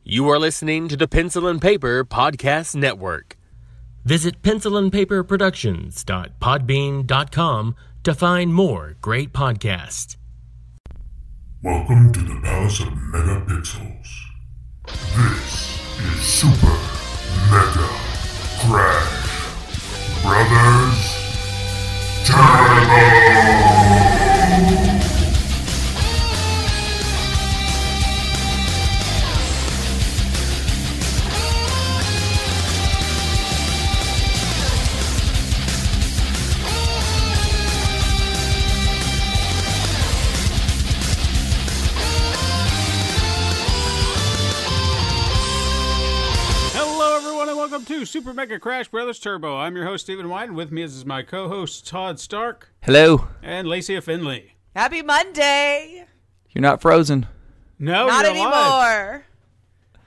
You are listening to the Pencil and Paper Podcast Network. Visit pencilandpaperproductions.podbean.com to find more great podcasts. Welcome to the Palace of Megapixels. This is Super Mega Crash Brothers Turbo! To Super Mega Crash Brothers Turbo. I'm your host, Stephen White, and with me is my co-host, Todd Stark. Hello. And Lacey Finley. Happy Monday. You're not frozen. No, not you're anymore. Alive.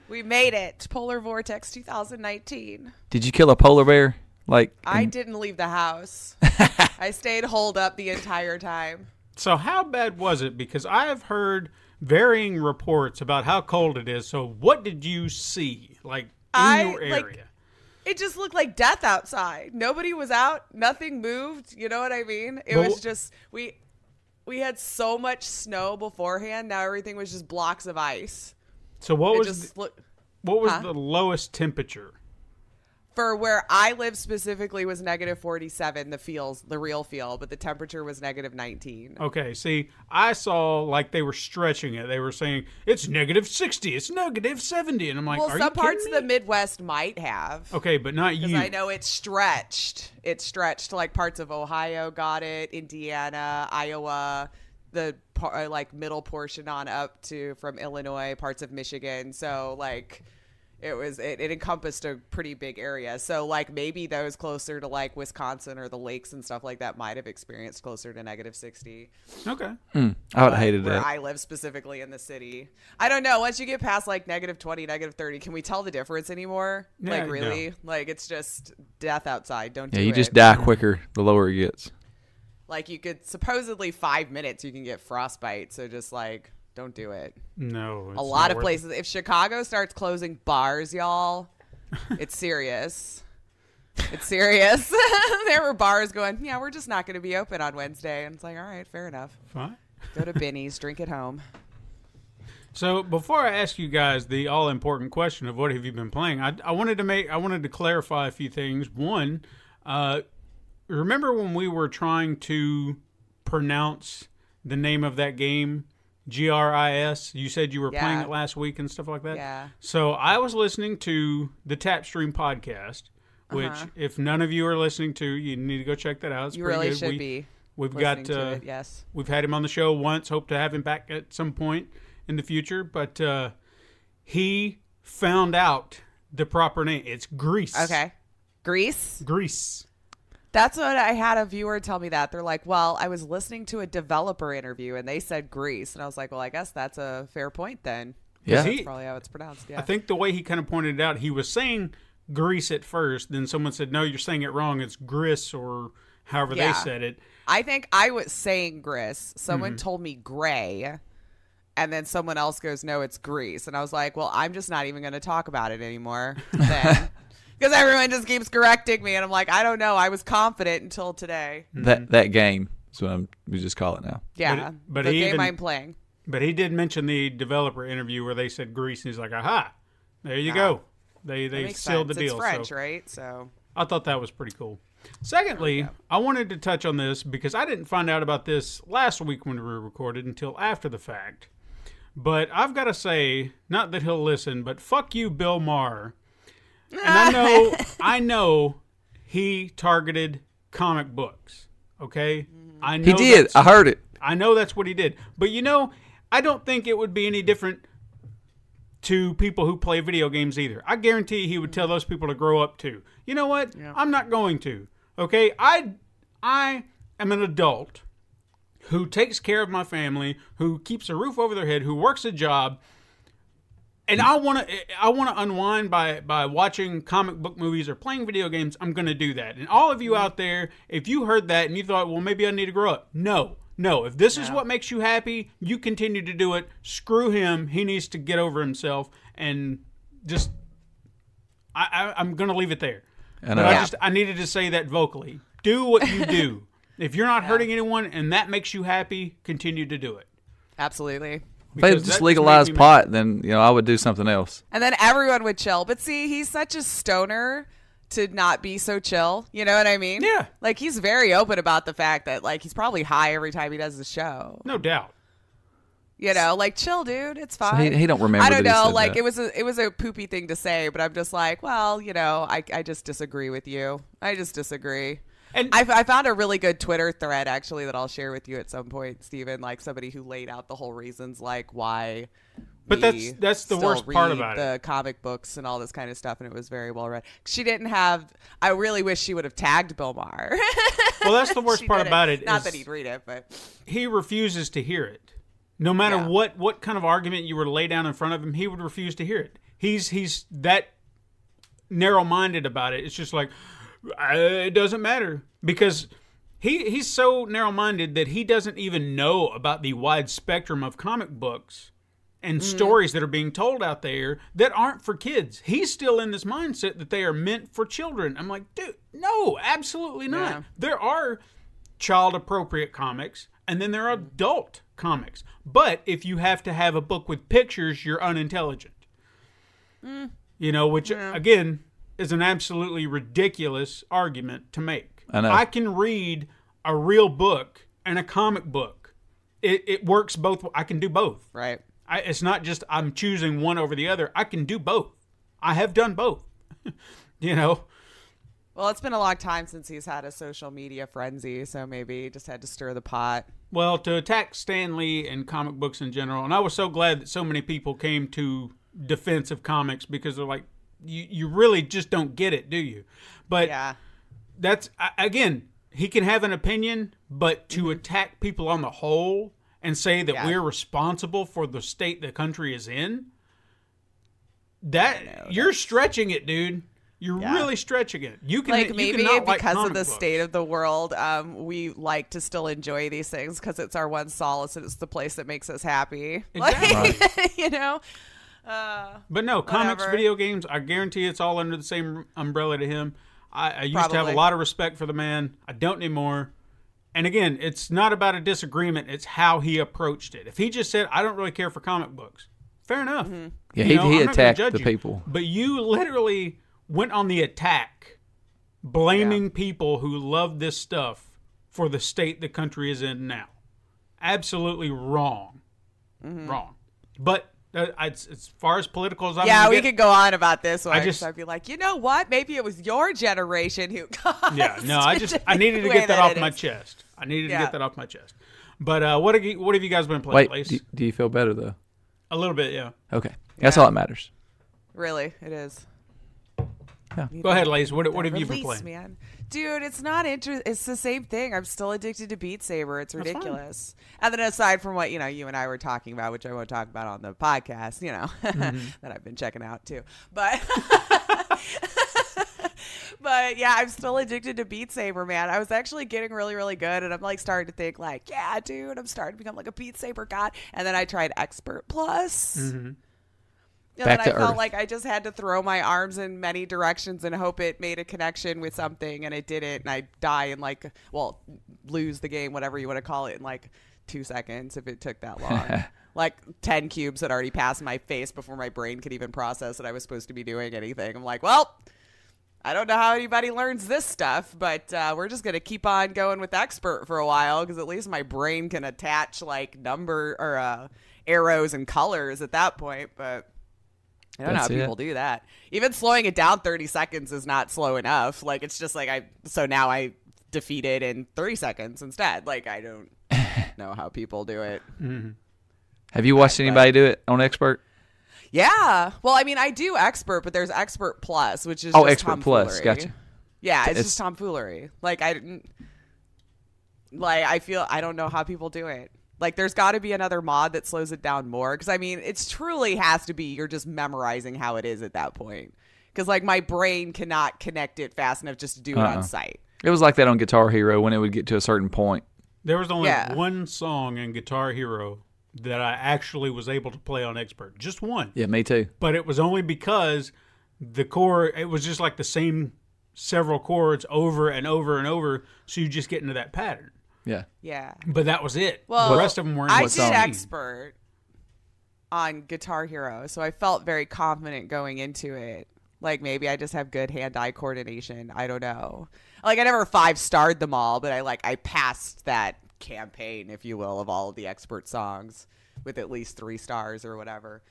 We made it. Polar Vortex 2019. Did you kill a polar bear? I didn't leave the house. I stayed holed up the entire time. So how bad was it? Because I have heard varying reports about how cold it is. So what did you see, in your area? It just looked like death outside. Nobody was out. Nothing moved. You know what I mean? It was just, we had so much snow beforehand. Now everything was just blocks of ice. So what was the lowest temperature? For where I live specifically was negative 47, the real feel, but the temperature was negative 19. Okay, see, I saw they were stretching it. They were saying, it's negative 60, it's negative 70. And I'm like, well, are you some parts kidding of me? the Midwest might have. Okay, but not you. Because I know it's stretched. It's stretched to parts of Ohio got it, Indiana, Iowa, the middle portion on up to from Illinois, parts of Michigan. So it encompassed a pretty big area. So maybe those closer to Wisconsin or the lakes and stuff like that might have experienced closer to negative 60. Okay. I would have hated where that. I live specifically in the city. I don't know. Once you get past negative 20, negative 30, can we tell the difference anymore? Yeah, really? no. it's just death outside. Don't do it. Yeah, you just die quicker the lower it gets. You could supposedly 5 minutes you can get frostbite. So just don't do it. No. A lot of places. If Chicago starts closing bars, y'all, it's serious. It's serious. There were bars going, yeah, we're just not going to be open on Wednesday. And it's all right, fair enough. Fine. Go to Binny's, drink at home. So before I ask you guys the all-important question of what have you been playing, I wanted to clarify a few things. One, remember when we were trying to pronounce the name of that game? GRIS. You said you were playing it last week and stuff like that? Yeah. So I was listening to the Tapstream podcast, which if none of you are listening to, you need to go check that out. It's you pretty really good. should be. We've got yes. We've had him on the show once. Hope to have him back at some point in the future. But he found out the proper name. It's Grease. Okay. Grease? Grease. That's what I had a viewer tell me that. They're like, well, I was listening to a developer interview and they said Grease. And I was like, well, I guess that's a fair point then. Yeah. That's probably how it's pronounced. Yeah. I think the way he kind of pointed it out, he was saying Grease at first. Then someone said, no, you're saying it wrong. It's Gris or however they said it. I think I was saying Gris. Someone told me Gray. And then someone else goes, no, it's Grease. And I was like, well, I'm just not even going to talk about it anymore then. Because everyone just keeps correcting me, and I'm like, I don't know. I was confident until today. That game is what we just call it now. Yeah, but the game I'm playing. But he did mention the developer interview where they said Grease, and he's like, aha, there you go. They sealed the deal. It's French, so right? So I thought that was pretty cool. Secondly, I wanted to touch on this because I didn't find out about this last week when we recorded until after the fact. But I've got to say, not that he'll listen, but fuck you, Bill Maher. And I know he targeted comic books, okay? I know He did. I heard it. I know that's what he did. But, I don't think it would be any different to people who play video games either. I guarantee he would tell those people to grow up too. You know what? Yeah. I'm not going to, okay? I am an adult who takes care of my family, who keeps a roof over their head, who works a job. And I want to unwind by watching comic book movies or playing video games. I'm going to do that. And all of you out there, if you heard that and you thought, well, maybe I need to grow up. No. If this is what makes you happy, you continue to do it. Screw him. He needs to get over himself and just I'm going to leave it there. I But know. I needed to say that vocally. Do what you do. If you're not hurting anyone and that makes you happy, continue to do it. Absolutely. If they Because that just just legalize made me pot, then I would do something else. And then everyone would chill. But see, he's such a stoner to not be so chill. You know what I mean? Yeah. Like, he's very open about the fact that, like, he's probably high every time he does the show. No doubt. You know, like, chill, dude. It's So fine. he don't remember. I don't that he know. said Like, that. it was a poopy thing to say, but I'm just like, well, I just disagree with you. I just disagree. And I found a really good Twitter thread, actually, that I'll share with you at some point, Steven. Like, somebody who laid out the whole reasons, like, why. But we that's the still worst part read about the it. comic books and all this kind of stuff, and it was very well read. She didn't have. I really wish she would have tagged Bill Maher. Well, that's the worst She part didn't. about it. Not is that he'd read it, but he refuses to hear it. No matter Yeah. what kind of argument you were to lay down in front of him, he would refuse to hear it. He's that narrow-minded about it. It's just like, it doesn't matter. Because he's so narrow-minded that he doesn't even know about the wide spectrum of comic books and stories that are being told out there that aren't for kids. He's still in this mindset that they are meant for children. I'm like, dude, no, absolutely not. Yeah. There are child-appropriate comics, and then there are adult comics. But if you have to have a book with pictures, you're unintelligent. Which, again, is an absolutely ridiculous argument to make. I know. I can read a real book and a comic book. It works both. I can do both. right. It's not just I'm choosing one over the other. I can do both. I have done both. Well, it's been a long time since he's had a social media frenzy, so maybe he just had to stir the pot. Well, to attack Stan Lee and comic books in general, and I was so glad that so many people came to defense of comics because they're like, you really just don't get it, do you? But Yeah. that's, again, he can have an opinion, but to attack people on the whole and say that Yeah. we're responsible for the state the country is in, you're stretching it, dude. You're Yeah. really stretching it. You can Like, you maybe cannot like because of comic the books. state of the world, we like to still enjoy these things because it's our one solace and it's the place that makes us happy. Exactly. Like, you know? But no, comics, Whatever. video games, I guarantee it's all under the same umbrella to him. I used to have a Probably. lot of respect for the man. I don't anymore. And again, it's not about a disagreement. It's how he approached it. If he just said, I don't really care for comic books, fair enough. Yeah, You know, he I'm not gonna attacked judge the you. people. But you literally went on the attack, blaming people who love this stuff for the state the country is in now. Absolutely wrong. Wrong. But as far as political as I'm Yeah, gonna we get, could go on about this one. just- I'd be like, you know what? Maybe it was your generation who caused Yeah, no, I needed to the way get that off it my is. chest. I needed to Yeah. get that off my chest. But what have you guys been playing, Wait, Lace? do you feel better though? A little bit, yeah. Okay, that's Yeah. all that matters. Really, it is. Yeah. Go ahead, Lace. What have you been Release, playing? man. Dude, it's not It's the same thing. I'm still addicted to Beat Saber. It's fine. ridiculous. And then aside from what, you and I were talking about, which I won't talk about on the podcast, that I've been checking out too. But but yeah, I'm still addicted to Beat Saber, man. I was actually getting really, really good, and I'm like starting to think like, yeah, dude, I'm starting to become like a Beat Saber god. And then I tried Expert Plus. And Back then to I felt Earth. like I just had to throw my arms in many directions and hope it made a connection with something, and it didn't. And I die in lose the game, whatever you want to call it, in like 2 seconds if it took that long. Like 10 cubes had already passed my face before my brain could even process that I was supposed to be doing anything. I'm like, well, I don't know how anybody learns this stuff, but we're just going to keep on going with Expert for a while because at least my brain can attach like number or arrows and colors at that point. But I don't know how That's it. people do that. Even slowing it down 30 seconds is not slow enough. Like, it's just like so now I defeat it in 30 seconds instead. Like, I don't know how people do it. Have you watched anybody do it on Expert? Yeah. Well, I mean, I do Expert, but there's Expert Plus, which is Oh, just Expert Plus. tomfoolery. Gotcha. Yeah, it's It's- just tomfoolery. Like, I don't know how people do it. Like, there's got to be another mod that slows it down more. Because, I mean, it's truly has to be you're just memorizing how it is at that point. Because, like, my brain cannot connect it fast enough just to do it on site. It was like that on Guitar Hero when it would get to a certain point. There was only Yeah. one song in Guitar Hero that I actually was able to play on expert. Just one. Yeah, me too. But it was only because the chord, it was just like the same several chords over and over and over, so you just get into that pattern. Yeah. Yeah. But that was it. Well, the rest of them weren't. I what did song. expert on Guitar Hero, so I felt very confident going into it. Like, maybe I just have good hand-eye coordination. I don't know. Like, I never 5-starred them all, but I passed that campaign, if you will, of all of the expert songs with at least 3 stars or whatever.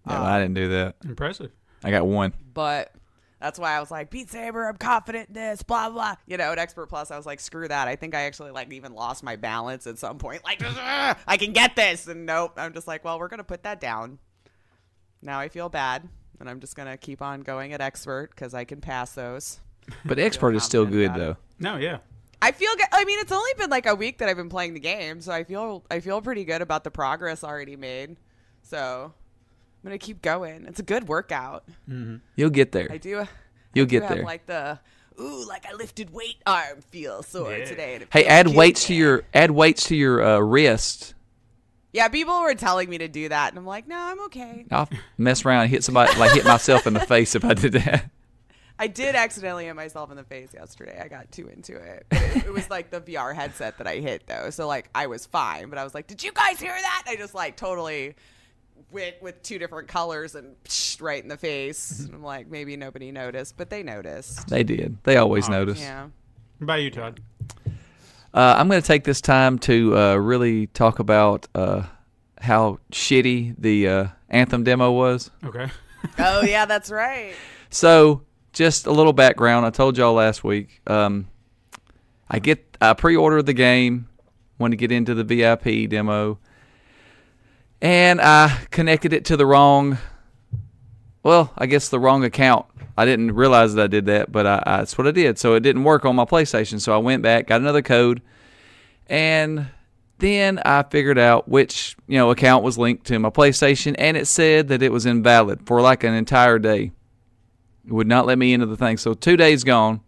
Yeah, well, I didn't do that. Impressive. I got 1. But that's why I was like, Beat Saber, I'm confident in this, blah, blah. You know, at Expert Plus, I was like, screw that. I think I actually, like, even lost my balance at some point. Like, I can get this. And nope. I'm just like, well, we're going to put that down. Now I feel bad. And I'm just going to keep on going at Expert because I can pass those. But Expert is still good, though. No, yeah. I feel good. I mean, it's only been like a week that I've been playing the game, so I feel pretty good about the progress already made. So I'm going to keep going. It's a good workout. Mm-hmm. You'll get there. I do. You'll I do get have there. like the like I lifted weight arm feel sore today. And it Hey, feels add good, weights to man. your wrist. Yeah, people were telling me to do that, and I'm like, no, I'm okay. I'll mess around and hit somebody, like hit myself in the face if I did that. I did accidentally hit myself in the face yesterday. I got too into it. But it was like the VR headset that I hit, though. So, like, I was fine. But I was like, did you guys hear that? I just, like, totally went with 2 different colors and right in the face. And I'm like, maybe nobody noticed. But they noticed. They did. They always notice. Yeah. What about you, Todd? I'm going to take this time to really talk about how shitty the Anthem demo was. Okay. Oh, yeah, that's right. So, just a little background. I told y'all last week. I pre-ordered the game, wanted to get into the VIP demo, and I connected it to the wrong account. I didn't realize that I did that, but that's what I did. So it didn't work on my PlayStation. So I went back, got another code, and then I figured out which account was linked to my PlayStation, and it said that it was invalid for like an entire day. It would not let me into the thing. So 2 days gone.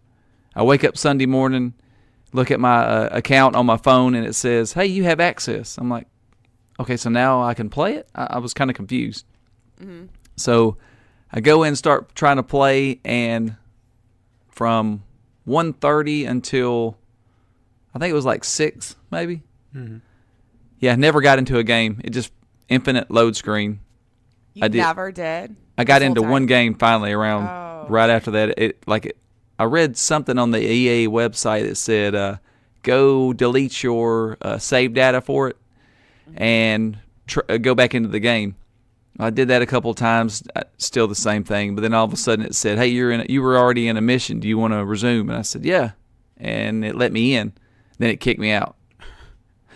I wake up Sunday morning, look at my account on my phone, and it says, hey, you have access. I'm like, okay, so now I can play it? I was kind of confused. Mm-hmm. So I go in and start trying to play, and from 1:30 until I think it was like 6 maybe. Mm-hmm. Yeah, I never got into a game. It just infinite load screen. You never did? I got into one game finally around right after that. I read something on the EA website that said, go delete your save data for it and go back into the game. I did that a couple of times, still the same thing. But then all of a sudden it said, hey, you were already in a mission. Do you want to resume? And I said, yeah. And it let me in. Then it kicked me out.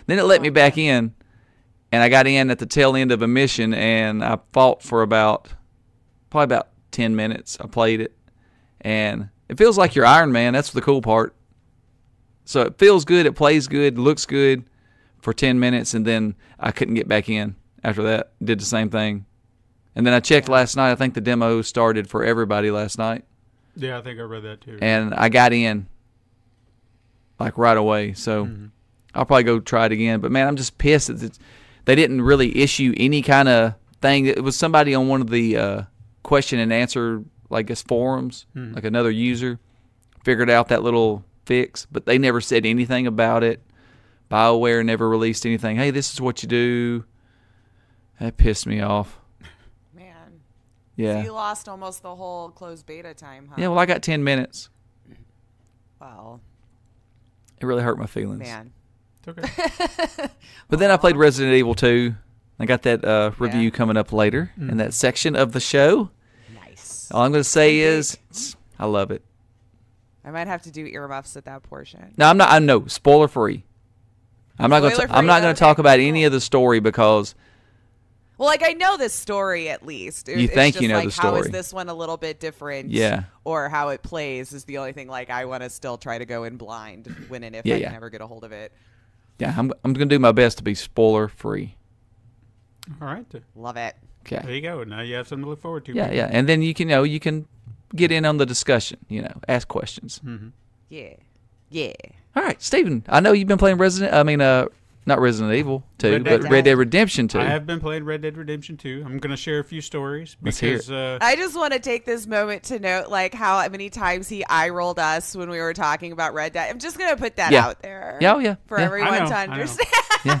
Then it let me back in. And I got in at the tail end of a mission, and I fought for probably about 10 minutes. I played it. And it feels like you're Iron Man. That's the cool part. So it feels good. It plays good. Looks good for 10 minutes. And then I couldn't get back in after that. Did the same thing. And then I checked last night. I think the demo started for everybody last night. Yeah, I think I read that too. And I got in like right away. So I'll probably go try it again. But, man, I'm just pissed that they didn't really issue any kind of thing. It was somebody on one of the question and answer, forums, like another user, figured out that little fix. But they never said anything about it. BioWare never released anything. Hey, this is what you do. That pissed me off. Man. Yeah. So you lost almost the whole closed beta time, huh? Yeah, well, I got 10 minutes. Wow. It really hurt my feelings. Man. It's okay. But then I played Resident Evil 2. I got that review coming up later in that section of the show. Nice. All I'm going to say is I love it. I might have to do earmuffs at that portion. No, I'm not. I know, spoiler free. I'm not going to talk about any of the story because. Well, I know this story at least. You think just you know the story. How is this one a little bit different? Yeah. Or how it plays is the only thing. I want to still try to go in blind when and if I can ever get a hold of it. Yeah, I'm going to do my best to be spoiler free. All right. Love it. Okay. There you go. Now you have something to look forward to. Yeah, and then you can get in on the discussion. Ask questions. Yeah. Yeah. All right, Steven. I know you've been playing Not Resident Evil 2, Red but Dead. Red Dead Redemption 2. I have been playing Red Dead Redemption 2. I'm going to share a few stories Let's hear because I just want to take this moment to note like how many times he eye-rolled us when we were talking about Red Dead. I'm just going to put that out there. Yeah, oh, yeah. For yeah. everyone to I know. understand. Yeah.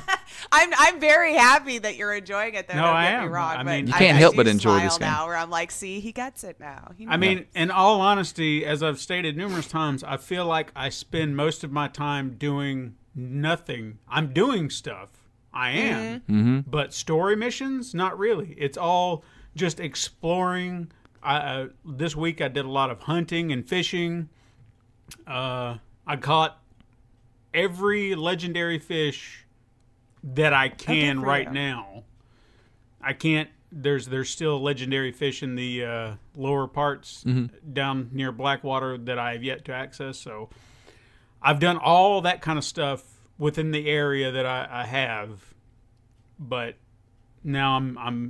I'm very happy that you're enjoying it though. No, Don't I get me am. wrong, I but mean, You can't help do but enjoy smile this game. now where I'm like, see, he gets it now. I mean, in all honesty, as I've stated numerous times, I feel like I spend most of my time doing nothing. I'm doing stuff. I am. Mm-hmm. But story missions, not really. It's all just exploring. This week I did a lot of hunting and fishing. I caught every legendary fish that I can for right you. now. I can't. There's still legendary fish in the lower parts down near Blackwater that I have yet to access. So I've done all that kind of stuff within the area that I have, but now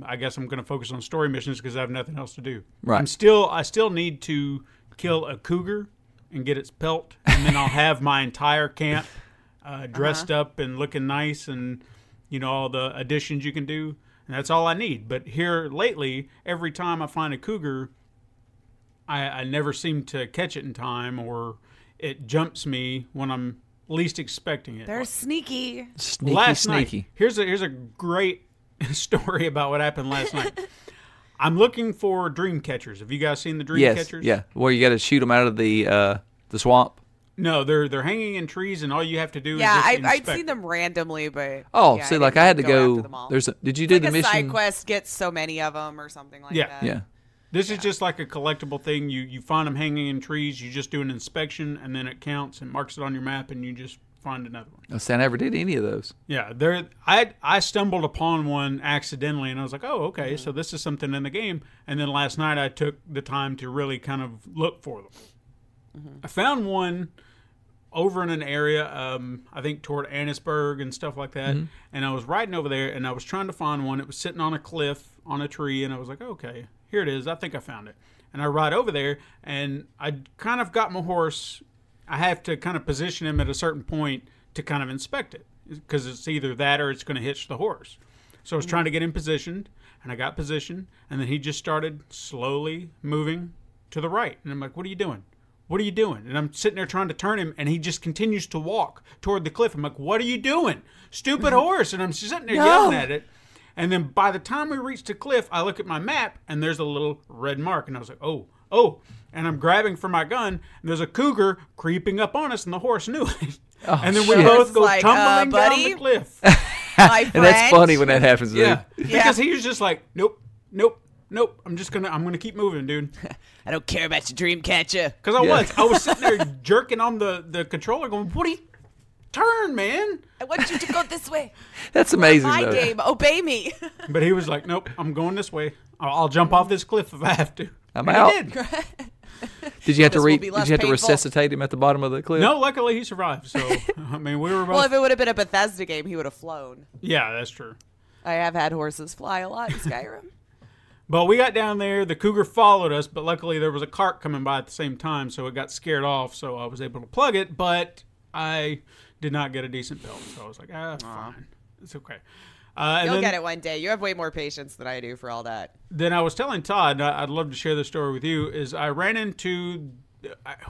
I guess I'm going to focus on story missions because I have nothing else to do. Right. I still need to kill a cougar and get its pelt, and then I'll have my entire camp dressed up and looking nice, and all the additions you can do, and that's all I need. But here lately, every time I find a cougar, I never seem to catch it in time, or it jumps me when I'm least expecting it. They're sneaky. Sneaky, Last sneaky. night, here's a great story about what happened last night. I'm looking for dream catchers. Have you guys seen the dream Yes, catchers? yeah. Where you got to shoot them out of the swamp. No, they're hanging in trees, and all you have to do Yeah, is just I'd inspect seen them randomly, but Oh, yeah, see, like I had to didn't go. after them all. Did you do Like the a mission? side quest gets so many of them or something like Yeah. that. Yeah. This is just like a collectible thing. You find them hanging in trees. You just do an inspection, and then it counts and marks it on your map, and you just find another one. Oh, see, I never did any of those. Yeah, I stumbled upon one accidentally, and I was like, oh, okay, so this is something in the game. And then last night I took the time to really kind of look for them. I found one over in an area, I think toward Annisburg and stuff like that, and I was riding over there, and I was trying to find one. It was sitting on a cliff on a tree, and I was like, okay, here it is. I think I found it. And I ride over there, and I kind of got my horse. I have to kind of position him at a certain point to kind of inspect it, because it's either that or it's going to hitch the horse. So I was trying to get him positioned, and I got positioned, and then he just started slowly moving to the right. And I'm like, what are you doing? What are you doing? And I'm sitting there trying to turn him, and he just continues to walk toward the cliff. I'm like, what are you doing? Stupid horse. And I'm sitting there yelling at it. And then by the time we reached the cliff, I look at my map, and there's a little red mark. And I was like, oh. And I'm grabbing for my gun, and there's a cougar creeping up on us, and the horse knew it. And then we shit. both go Like, tumbling down buddy? the cliff. My friend. And that's funny when that happens. Yeah. Dude. Because he was just like, nope. I'm gonna keep moving, dude. I don't care about your dream catcher. Because I was sitting there jerking on the controller, going, "What do you turn, man?" I want you to go this way. That's amazing. My though. game. Obey me. But he was like, "Nope, I'm going this way. I'll jump off this cliff if I have to." I'm And out. He did. Did you have to This will be less painful. resuscitate him at the bottom of the cliff? No, luckily he survived. So I mean, we were both. Well, if it would have been a Bethesda game, he would have flown. Yeah, that's true. I have had horses fly a lot in Skyrim. But we got down there. The cougar followed us, but luckily there was a cart coming by at the same time, so it got scared off. So I was able to plug it, but I did not get a decent pelt. So I was like, fine, it's okay. You'll get it one day. You have way more patience than I do for all that. Then I was telling Todd, I'd love to share this story with you, is I ran into,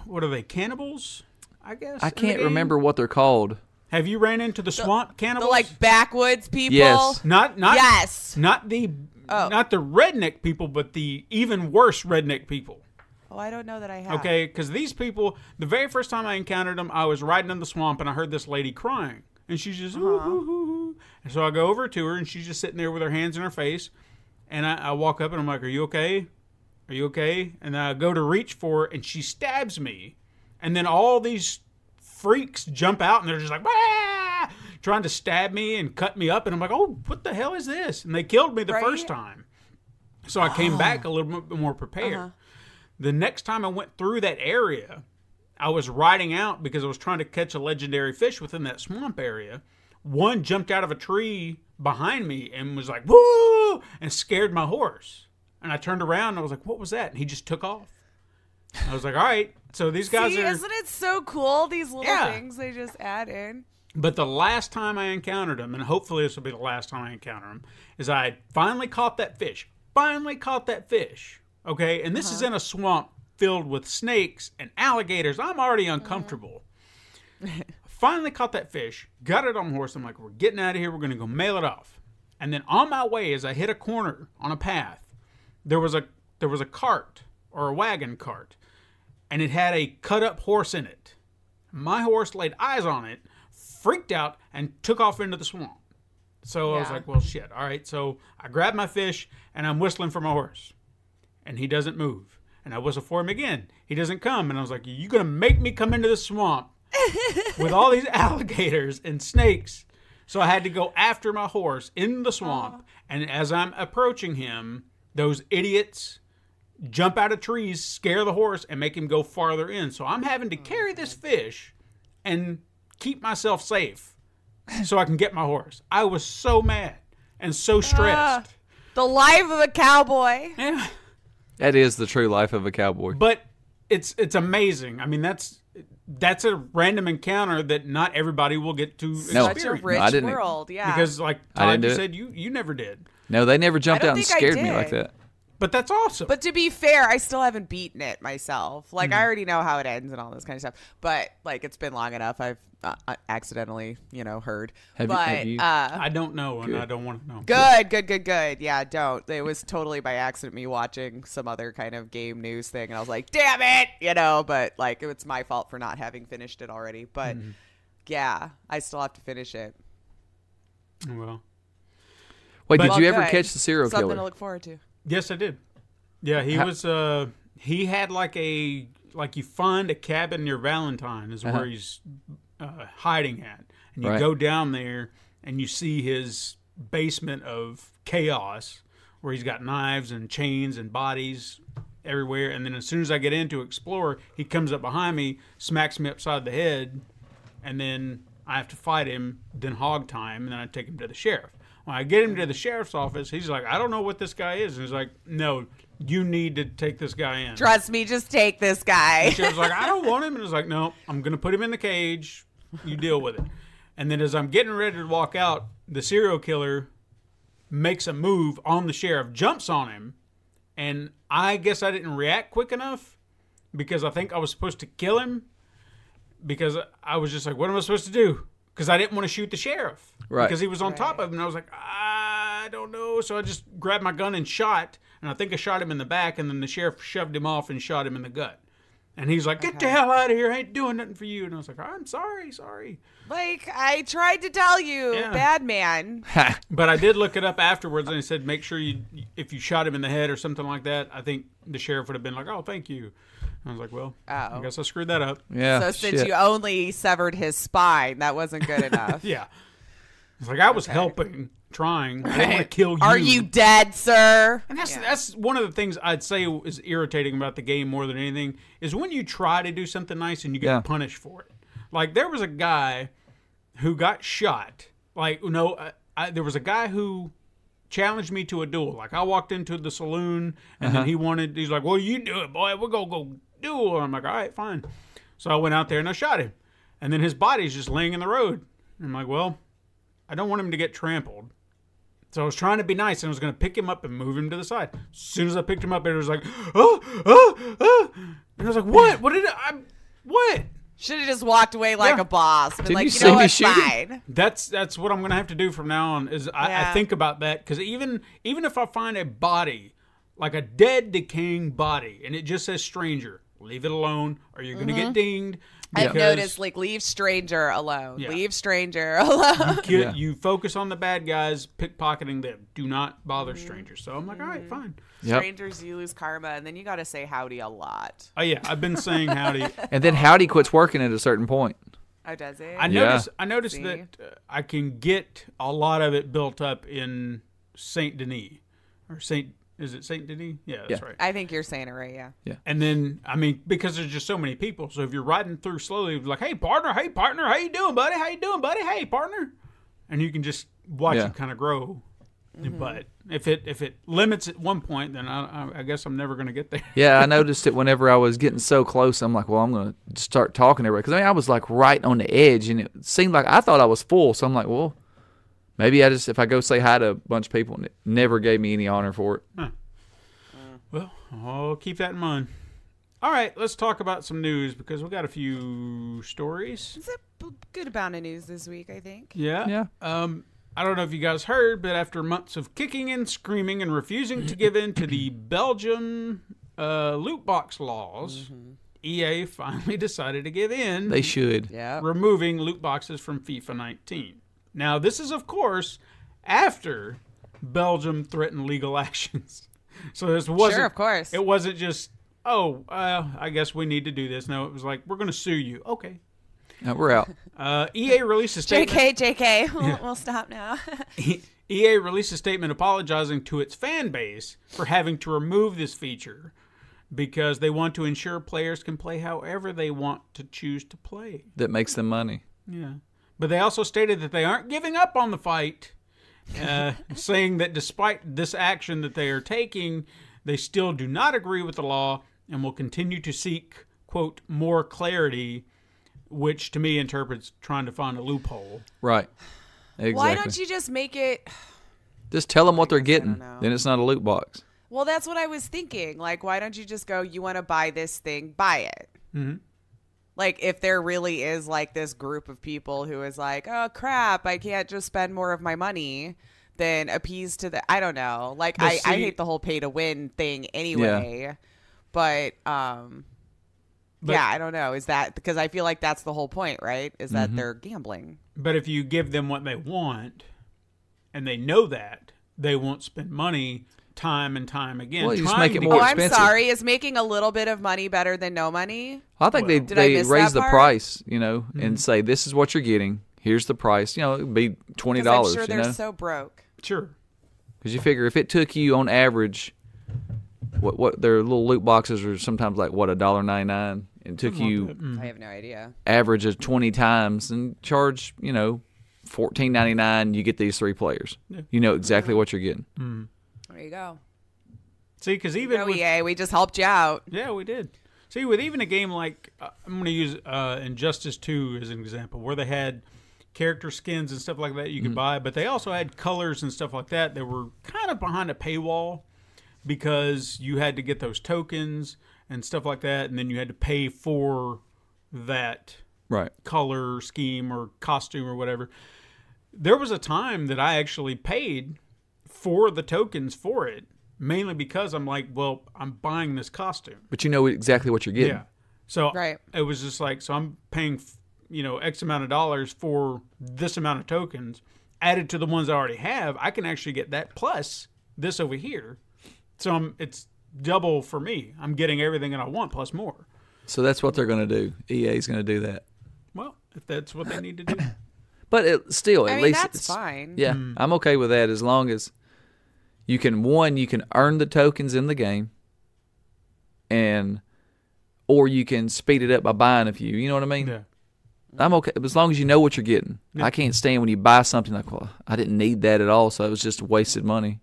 what are they, cannibals, I guess? I in the can't game? remember what they're called. Have you ran into the swamp The cannibals? like backwoods people. Yes. Not Yes. Not the redneck people, but the even worse redneck people. Oh, I don't know that I have. Okay, because these people, the very first time I encountered them, I was riding in the swamp and I heard this lady crying. And she's just, ooh, ooh, ooh, ooh. And so I go over to her and she's just sitting there with her hands in her face. And I walk up and I'm like, are you okay? Are you okay? And I go to reach for her and she stabs me. And then all these freaks jump out and they're just like, wah! Trying to stab me and cut me up. And I'm like, oh, what the hell is this? And they killed me the first time. So I came back a little bit more prepared. The next time I went through that area, I was riding out because I was trying to catch a legendary fish within that swamp area. One jumped out of a tree behind me and was like, woo! And scared my horse. And I turned around and I was like, what was that? And he just took off. I was like, all right. So these guys See, are... isn't it so cool, these little Yeah. things they just add in? But the last time I encountered him, and hopefully this will be the last time I encounter him, is I finally caught that fish. Okay? And this is in a swamp filled with snakes and alligators. I'm already uncomfortable. Finally caught that fish, got it on the horse. I'm like, we're getting out of here. We're going to go mail it off. And then on my way, as I hit a corner on a path, there was a cart, or a wagon cart, and it had a cut-up horse in it. My horse laid eyes on it, freaked out, and took off into the swamp. So I was like, well, shit. All right. So I grabbed my fish, and I'm whistling for my horse. And he doesn't move. And I whistle for him again. He doesn't come. And I was like, you going to make me come into the swamp with all these alligators and snakes? So I had to go after my horse in the swamp. And as I'm approaching him, those idiots jump out of trees, scare the horse, and make him go farther in. So I'm having to carry this fish and keep myself safe so I can get my horse. I was so mad and so stressed. The life of a cowboy. Yeah. That is the true life of a cowboy. But it's amazing. I mean, that's a random encounter that not everybody will get to experience. Such a rich I didn't. world, yeah. Because, like Todd, you said you never did. No, they never jumped I don't out and think I scared me did. like that. But that's awesome. But to be fair, I still haven't beaten it myself. Like, I already know how it ends and all this kind of stuff. But, like, it's been long enough. I've accidentally, heard. Have you? I don't know, and I don't want to know. Good. Yeah, don't. It was totally by accident me watching some other kind of game news thing, and I was like, damn it! But, like, it's my fault for not having finished it already. But, yeah, I still have to finish it. Well. Wait, But- did you ever Good. catch the serial Something killer? to look forward to. Yes, I did. Yeah, he was. He had like you find a cabin near Valentine is where he's hiding at, and you go down there and you see his basement of chaos where he's got knives and chains and bodies everywhere. And then as soon as I get in to explore, he comes up behind me, smacks me upside the head, and then I have to fight him. Then hog time, and then I take him to the sheriff. When I get him to the sheriff's office, he's like, I don't know what this guy is. And he's like, no, you need to take this guy in. Trust me, just take this guy. The sheriff's like, I don't want him. And he's like, no, I'm going to put him in the cage. You deal with it. And then as I'm getting ready to walk out, the serial killer makes a move on the sheriff, jumps on him. And I guess I didn't react quick enough because I think I was supposed to kill him because I was just like, what am I supposed to do? Because I didn't want to shoot the sheriff. Right. Because he was on top of him. And I was like, I don't know. So I just grabbed my gun and shot. And I think I shot him in the back. And then the sheriff shoved him off and shot him in the gut. And he's like, get the hell out of here. I ain't doing nothing for you. And I was like, I'm sorry. Like, I tried to tell you, bad man. But I did look it up afterwards. And it said, make sure if you shot him in the head or something like that, I think the sheriff would have been like, oh, thank you. I was like, well, I guess I screwed that up. Yeah. So since you only severed his spine, that wasn't good enough. Yeah. It's like I was helping, trying. I didn't want to kill you. Are you dead, sir? And that's one of the things I'd say is irritating about the game more than anything is when you try to do something nice and you get punished for it. Like there was a guy who got shot. Like there was a guy who challenged me to a duel. Like I walked into the saloon and then he's like, well, you do it, boy. We're gonna go duel. And I'm like, all right, fine. So I went out there and I shot him. And then his body's just laying in the road. And I'm like, well, I don't want him to get trampled. So I was trying to be nice and I was going to pick him up and move him to the side. As soon as I picked him up, it was like, And I was like, what? What? Should have just walked away like a boss. Been Did like, you you see know me what, shooting? fine. That's what I'm going to have to do from now on is I think about that. Because even if I find a body, like a dead, decaying body, and it just says stranger, leave it alone or you're going to get dinged. I've noticed, like, leave stranger alone. Yeah. Leave stranger alone. You focus on the bad guys, pickpocketing them. Do not bother strangers. So I'm like, all right, fine. Yep. Strangers, you lose karma, and then you got to say howdy a lot. Oh, yeah. I've been saying howdy. And then Howdy quits working at a certain point. Oh, does it? I noticed See? that I can get a lot of it built up in Saint Denis. Or is it Saint Denis? Yeah, that's right. I think you're saying it right, yeah. And then, I mean, because there's just so many people. So if you're riding through slowly, it's like, hey, partner, how you doing, buddy? How you doing, buddy? Hey, partner. And you can just watch it kind of grow. But if it limits at one point, then I guess I'm never going to get there. Yeah, I noticed it whenever I was getting so close. I'm like, well, I'm going to start talking to everybody. Because, I was like right on the edge, and it seemed like I thought I was full. So I'm like, well, maybe if I go say hi to a bunch of people, and it never gave me any honor for it. Huh. Well, I'll keep that in mind. All right, let's talk about some news because we got a few stories. It's a good amount of news this week, I think. Yeah. I don't know if you guys heard, but after months of kicking and screaming and refusing to give in to the Belgium loot box laws, EA finally decided to give in. They should. Yeah. Removing loot boxes from FIFA 19. Now, this is, of course, after Belgium threatened legal actions. So this wasn't... Sure, of course. It wasn't just, I guess we need to do this. No, it was like, we're going to sue you. Okay. No, we're out. EA released a statement. JK, we'll stop now. EA released a statement apologizing to its fan base for having to remove this feature because they want to ensure players can play however they want to choose to play. That makes them money. Yeah. But they also stated that they aren't giving up on the fight, saying that despite this action that they are taking, they still do not agree with the law and will continue to seek, quote, more clarity, which to me interprets trying to find a loophole. Right. Exactly. Why don't you just make it... Just tell them what they're getting. know. Then it's not a loot box. Well, that's what I was thinking. Like, why don't you just go, you want to buy this thing, buy it. Mm-hmm. Like, if there really is, like, this group of people who is like, oh, crap, I can't just spend more of my money, then appease to the... I don't know. Like, I hate the whole pay-to-win thing anyway. Yeah. But yeah, I don't know. Is that... Because I feel like that's the whole point, right? Is that they're gambling. But if you give them what they want, and they know that, they won't spend money time and time again. Well, you just make it more expensive. I'm sorry. Is making a little bit of money better than no money? I think they raise the price, and say, this is what you're getting. Here's the price. It would be $20. I'm sure they're so broke. Sure. Because you figure if it took you on average, what their little loot boxes are sometimes like, what, $1.99? And took you I have no idea. Average of 20 times and charge, $14.99, you get these 3 players. Yeah. You know exactly what you're getting. Mm. There you go. See, because even with, EA, we just helped you out. Yeah, we did. See, with even a game like, I'm going to use Injustice 2 as an example, where they had character skins and stuff like that you could buy, but they also had colors and stuff like that that were kind of behind a paywall because you had to get those tokens and stuff like that, and then you had to pay for that color scheme or costume or whatever. There was a time that I actually paid for the tokens for it, mainly because I'm like, well, I'm buying this costume. But you know exactly what you're getting. Yeah. So it was just like, so I'm paying, X amount of dollars for this amount of tokens added to the ones I already have. I can actually get that plus this over here. So it's double for me. I'm getting everything that I want plus more. So that's what they're going to do. EA's going to do that. Well, if that's what they need to do. But at least that's it's fine. Yeah, I'm okay with that as long as you can earn the tokens in the game, or you can speed it up by buying a few. You know what I mean? Yeah. I'm okay as long as you know what you're getting. Yeah. I can't stand when you buy something like, well, I didn't need that at all, so it was just wasted money.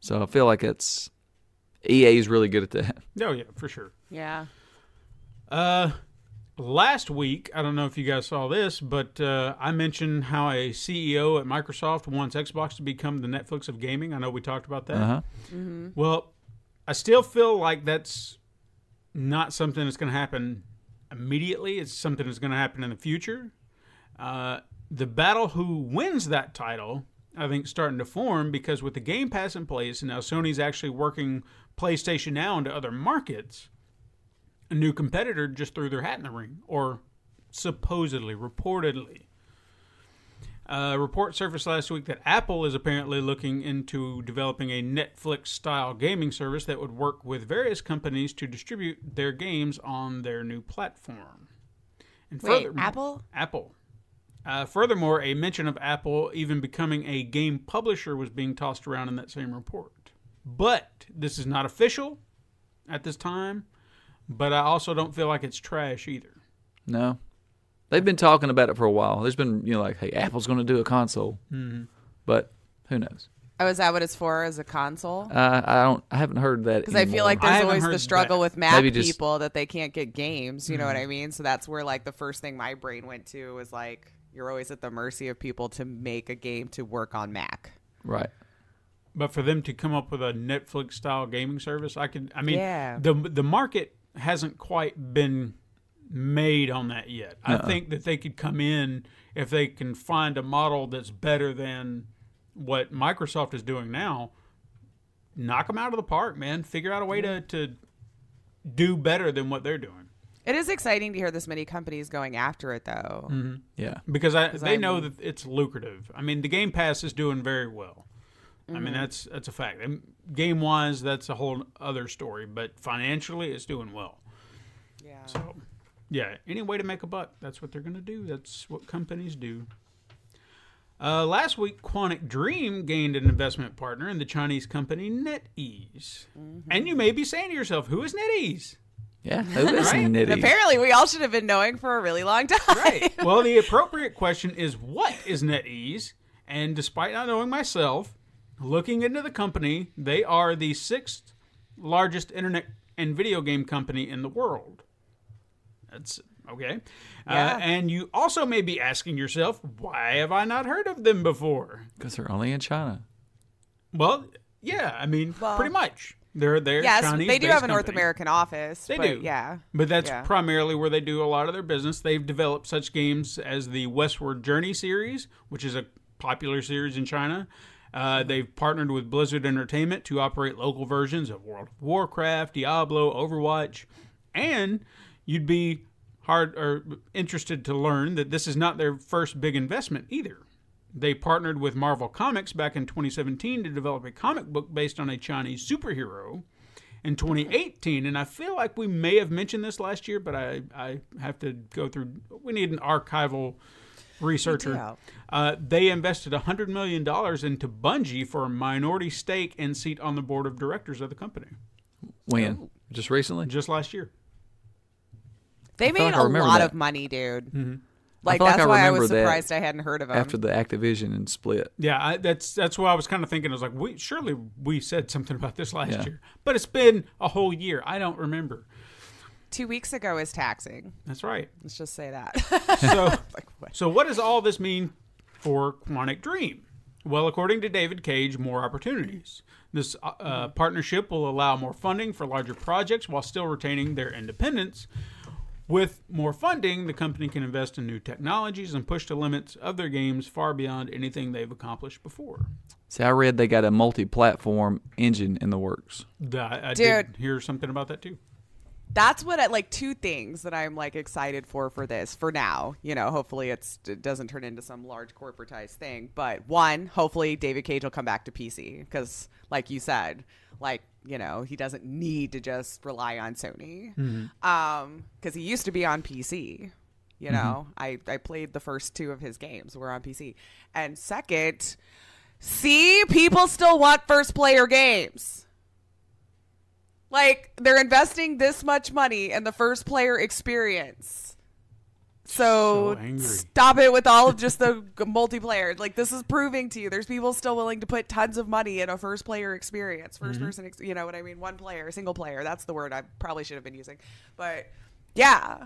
So I feel like EA is really good at that. Oh yeah, for sure. Yeah. Last week, I don't know if you guys saw this, but I mentioned how a CEO at Microsoft wants Xbox to become the Netflix of gaming. I know we talked about that. Uh-huh. Mm-hmm. Well, I still feel like that's not something that's going to happen immediately. It's something that's going to happen in the future. The battle who wins that title, I think, is starting to form because with the Game Pass in place, and now Sony's actually working PlayStation Now into other markets, a new competitor just threw their hat in the ring, or supposedly, reportedly. A report surfaced last week that Apple is apparently looking into developing a Netflix-style gaming service that would work with various companies to distribute their games on their new platform. And Apple? Apple. Furthermore, a mention of Apple even becoming a game publisher was being tossed around in that same report. But this is not official at this time. But I also don't feel like it's trash either. No. They've been talking about it for a while. There's been, like, hey, Apple's going to do a console. Mm-hmm. But who knows? Oh, is that what it's for, as a console? I haven't heard that. Because I feel like I there's haven't always heard the struggle that. with Mac Maybe just- people that they can't get games. You know what I mean? So that's where like the first thing my brain went to was like, you're always at the mercy of people to make a game to work on Mac. Right. But for them to come up with a Netflix style gaming service, Yeah. the market hasn't quite been made on that yet. I think that they could come in if they can find a model that's better than what Microsoft is doing now. Knock them out of the park, man. Figure out a way to do better than what they're doing. It is exciting to hear this many companies going after it, though. Yeah. Because they know that it's lucrative. I mean, the Game Pass is doing very well. I mean, that's a fact. And game-wise, that's a whole other story. But financially, it's doing well. Yeah. So, yeah, any way to make a buck, that's what they're going to do. That's what companies do. Last week, Quantic Dream gained an investment partner in the Chinese company NetEase. And you may be saying to yourself, who is NetEase? Yeah. Who is NetEase? Apparently, we all should have been knowing for a really long time. Right. Well, the appropriate question is, what is NetEase? And despite not knowing myself, looking into the company, they are the 6th largest internet and video game company in the world. That's okay. Yeah. And you also may be asking yourself, why have I not heard of them before? Because they're only in China. Well, yeah, I mean, Well, pretty much. They're Yes, Chinese. they do have a North American office. They but do. Yeah. But that's Yeah. primarily where they do a lot of their business. They've developed such games as the Westward Journey series, which is a popular series in China. They've partnered with Blizzard Entertainment to operate local versions of World of Warcraft, Diablo, Overwatch, and you'd be interested to learn that this is not their first big investment either. They partnered with Marvel Comics back in 2017 to develop a comic book based on a Chinese superhero. In 2018, and I feel like we may have mentioned this last year, but I have to go through. We need an archival researcher. They invested $100 million into Bungie for a minority stake and seat on the board of directors of the company. When? Just recently? Just last year. They made like I a remember lot that. of money, dude. Mm-hmm. Like, feel like that's I why I remember was that surprised I hadn't heard of them. After the Activision and split. Yeah, that's what I was kind of thinking. I was like, surely we said something about this last Yeah. year. But it's been a whole year. I don't remember. 2 weeks ago is taxing. That's right. Let's just say that. So, what? so what does all this mean for Quantic Dream? Well, according to David Cage, more opportunities. This partnership will allow more funding for larger projects while still retaining their independence. With more funding, the company can invest in new technologies and push the limits of their games far beyond anything they've accomplished before. See, I read they got a multi-platform engine in the works. I Dude. did hear something about that too. That's what two things that I'm excited for this for now. You know, hopefully it doesn't turn into some large corporatized thing. But one, hopefully David Cage will come back to PC because, like you said, he doesn't need to just rely on Sony. Because he used to be on PC. You know, I played the first 2 of his games were on PC. And second, people still want first player games. They're investing this much money in the first player experience. So angry. stop it with all of just the multiplayer. This is proving to you there's people still willing to put tons of money in a first player experience. First person, you know what I mean? One player, single player. That's the word I probably should have been using. But yeah,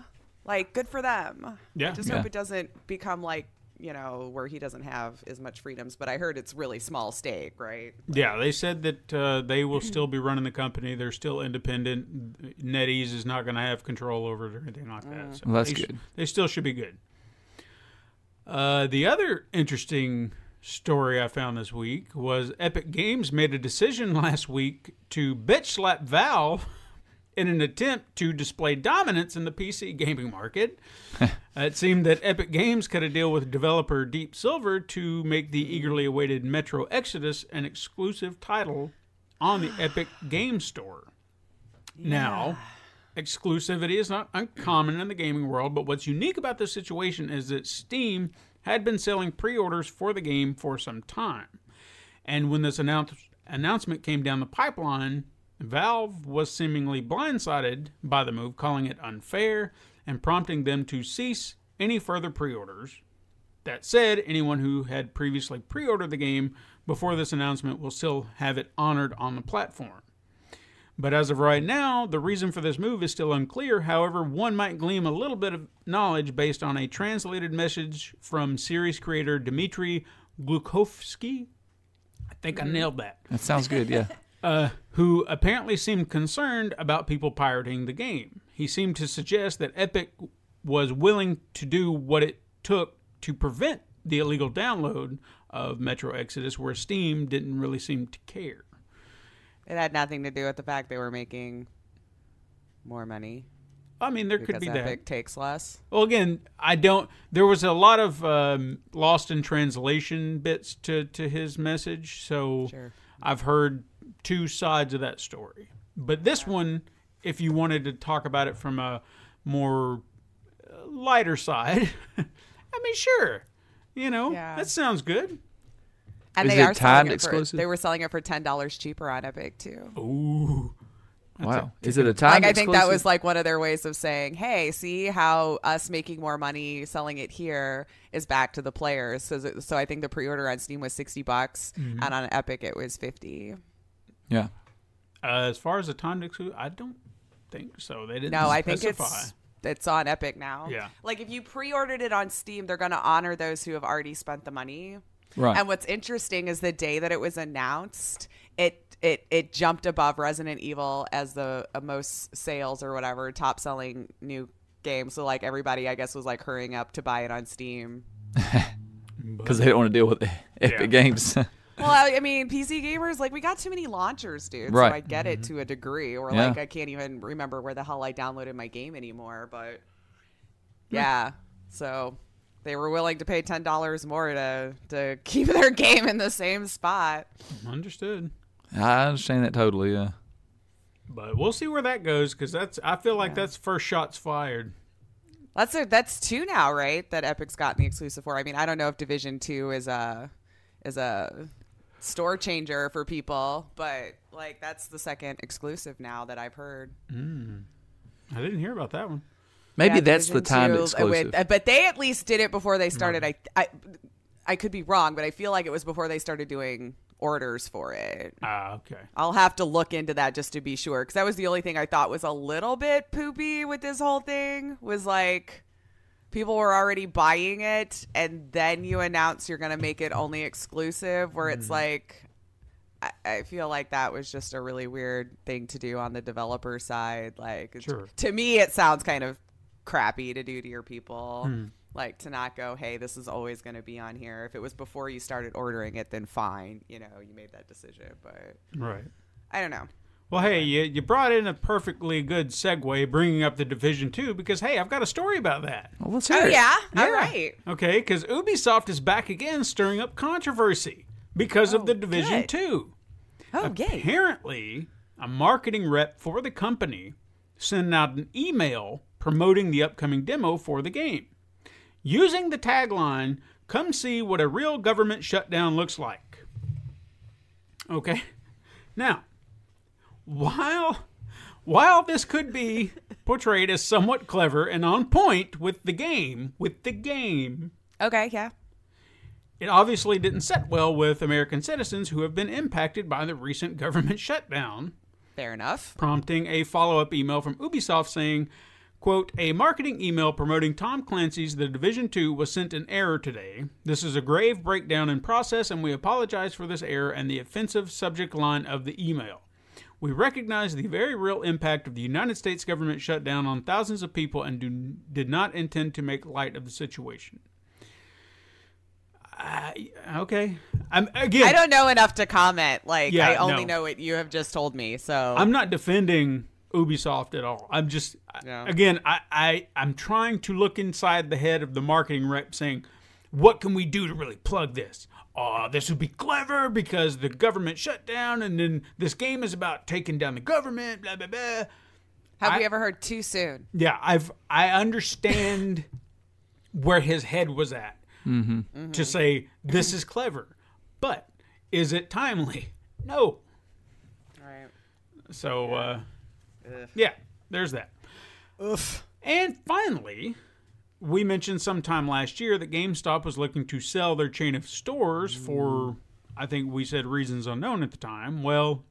good for them. Yeah. I just hope it doesn't become where he doesn't have as much freedoms. But I heard it's really small stake, right? Yeah, they said that they will still be running the company. They're still independent. NetEase is not going to have control over it or anything like that. So Well, that's good. They still should be good. The other interesting story I found this week was Epic Games made a decision last week to bitch slap Valve in an attempt to display dominance in the PC gaming market. It seemed that Epic Games cut a deal with developer Deep Silver to make the eagerly awaited Metro Exodus an exclusive title on the Epic Game Store. Now, exclusivity is not uncommon in the gaming world, but what's unique about this situation is that Steam had been selling pre-orders for the game for some time. And when this announcement came down the pipeline, Valve was seemingly blindsided by the move, calling it unfair and prompting them to cease any further pre-orders. That said, anyone who had previously pre-ordered the game before this announcement will still have it honored on the platform. But as of right now, the reason for this move is still unclear. However, one might glean a little bit of knowledge based on a translated message from series creator Dmitry Glukovsky. I think I nailed that. That sounds good, yeah. Who apparently seemed concerned about people pirating the game. He seemed to suggest that Epic was willing to do what it took to prevent the illegal download of Metro Exodus, where Steam didn't really seem to care. It had nothing to do with the fact they were making more money. I mean, there could be that. Epic takes less. Well, again, there was a lot of lost in translation bits to his message, so Sure. I've heard two sides of that story. But this one, if you wanted to talk about it from a more lighter side, I mean, sure. That sounds good. And Is they it are timed selling exclusive? They were selling it for $10 cheaper on Epic too. Ooh. Wow. Is it a time Like I think that exclusive? was like one of their ways of saying, "Hey, see how us making more money selling it here is back to the players." So I think the pre-order on Steam was $60, and on Epic it was $50. Yeah. As far as the time exclusive, I don't think so. They didn't No, I specify. think it's on Epic now. Yeah. Like if you pre-ordered it on Steam, they're going to honor those who have already spent the money. Right. And what's interesting is the day that it was announced, it jumped above Resident Evil as the most sales or whatever, top selling new game. So like everybody, I guess, was like hurrying up to buy it on Steam. Because they don't want to deal with the Epic Games. Well, I mean, PC gamers, like we got too many launchers, dude. Right. So I get it to a degree. Or Yeah. like I can't even remember where the hell I downloaded my game anymore. But yeah, so they were willing to pay $10 more to keep their game in the same spot. Understood. I understand that totally, yeah. But we'll see where that goes, because I feel like that's first shots fired. That's 2 now, right? That Epic's gotten the exclusive for. I mean, I don't know if Division 2 is a store changer for people, but like that's the second exclusive now that I've heard. I didn't hear about that one. Maybe Yeah, that's the Division timed 2, exclusive. but they at least did it before they started. I could be wrong, but I feel like it was before they started doing orders for it. Okay. I'll have to look into that just to be sure, because that was the only thing I thought was a little bit poopy with this whole thing, was like people were already buying it and then you announce you're going to make it only exclusive, where it's like, I feel like that was just a really weird thing to do on the developer side. Like, Sure. To me, it sounds kind of crappy to do to your people. Like to not go, hey, this is always going to be on here. If it was before you started ordering it, then fine. You made that decision. But Right. I don't know. Well, hey, you brought in a perfectly good segue bringing up the Division 2, because, hey, I've got a story about that. Well, let's hear Oh, it. yeah? All right. Okay, because Ubisoft is back again stirring up controversy because of the Division good. 2. Oh, yay. Apparently, a marketing rep for the company sent out an email promoting the upcoming demo for the game, using the tagline, "Come see what a real government shutdown looks like." Okay? Now, while this could be portrayed as somewhat clever and on point with the game, Okay, yeah. it obviously didn't set well with American citizens who have been impacted by the recent government shutdown, Fair enough. prompting a follow-up email from Ubisoft saying, quote, "A marketing email promoting Tom Clancy's The Division 2 was sent in error today. This is a grave breakdown in process, and we apologize for this error and the offensive subject line of the email. We recognize the very real impact of the United States government shutdown on thousands of people and did not intend to make light of the situation." Okay. I don't know enough to comment. Like, Yeah, I only no. know what you have just told me. So I'm not defending Ubisoft at all. I'm just, Yeah. again, I'm trying to look inside the head of the marketing rep saying, what can we do to really plug this? Oh, this would be clever because the government shut down and then this game is about taking down the government, blah, blah, blah. have we ever heard too soon? Yeah, I understand where his head was at to say this is clever, but is it timely? No. Right. So, yeah, there's that. Oof. And finally, we mentioned sometime last year that GameStop was looking to sell their chain of stores for, I think we said reasons unknown at the time. Well,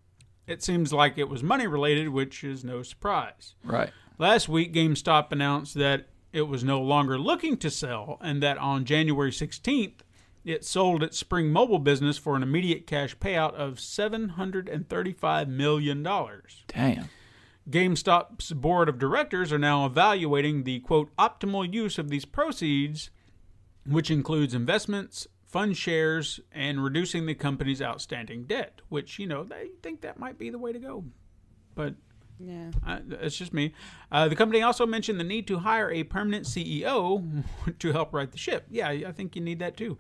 it seems like it was money related, which is no surprise. Right. Last week, GameStop announced that it was no longer looking to sell, and that on January 16th, it sold its Spring Mobile business for an immediate cash payout of $735 million. Damn. GameStop's board of directors are now evaluating the, quote, optimal use of these proceeds, which includes investments, fund shares, and reducing the company's outstanding debt, which, they think that might be the way to go. But Yeah. It's just me. The company also mentioned the need to hire a permanent CEO to help right the ship. Yeah, I think you need that too.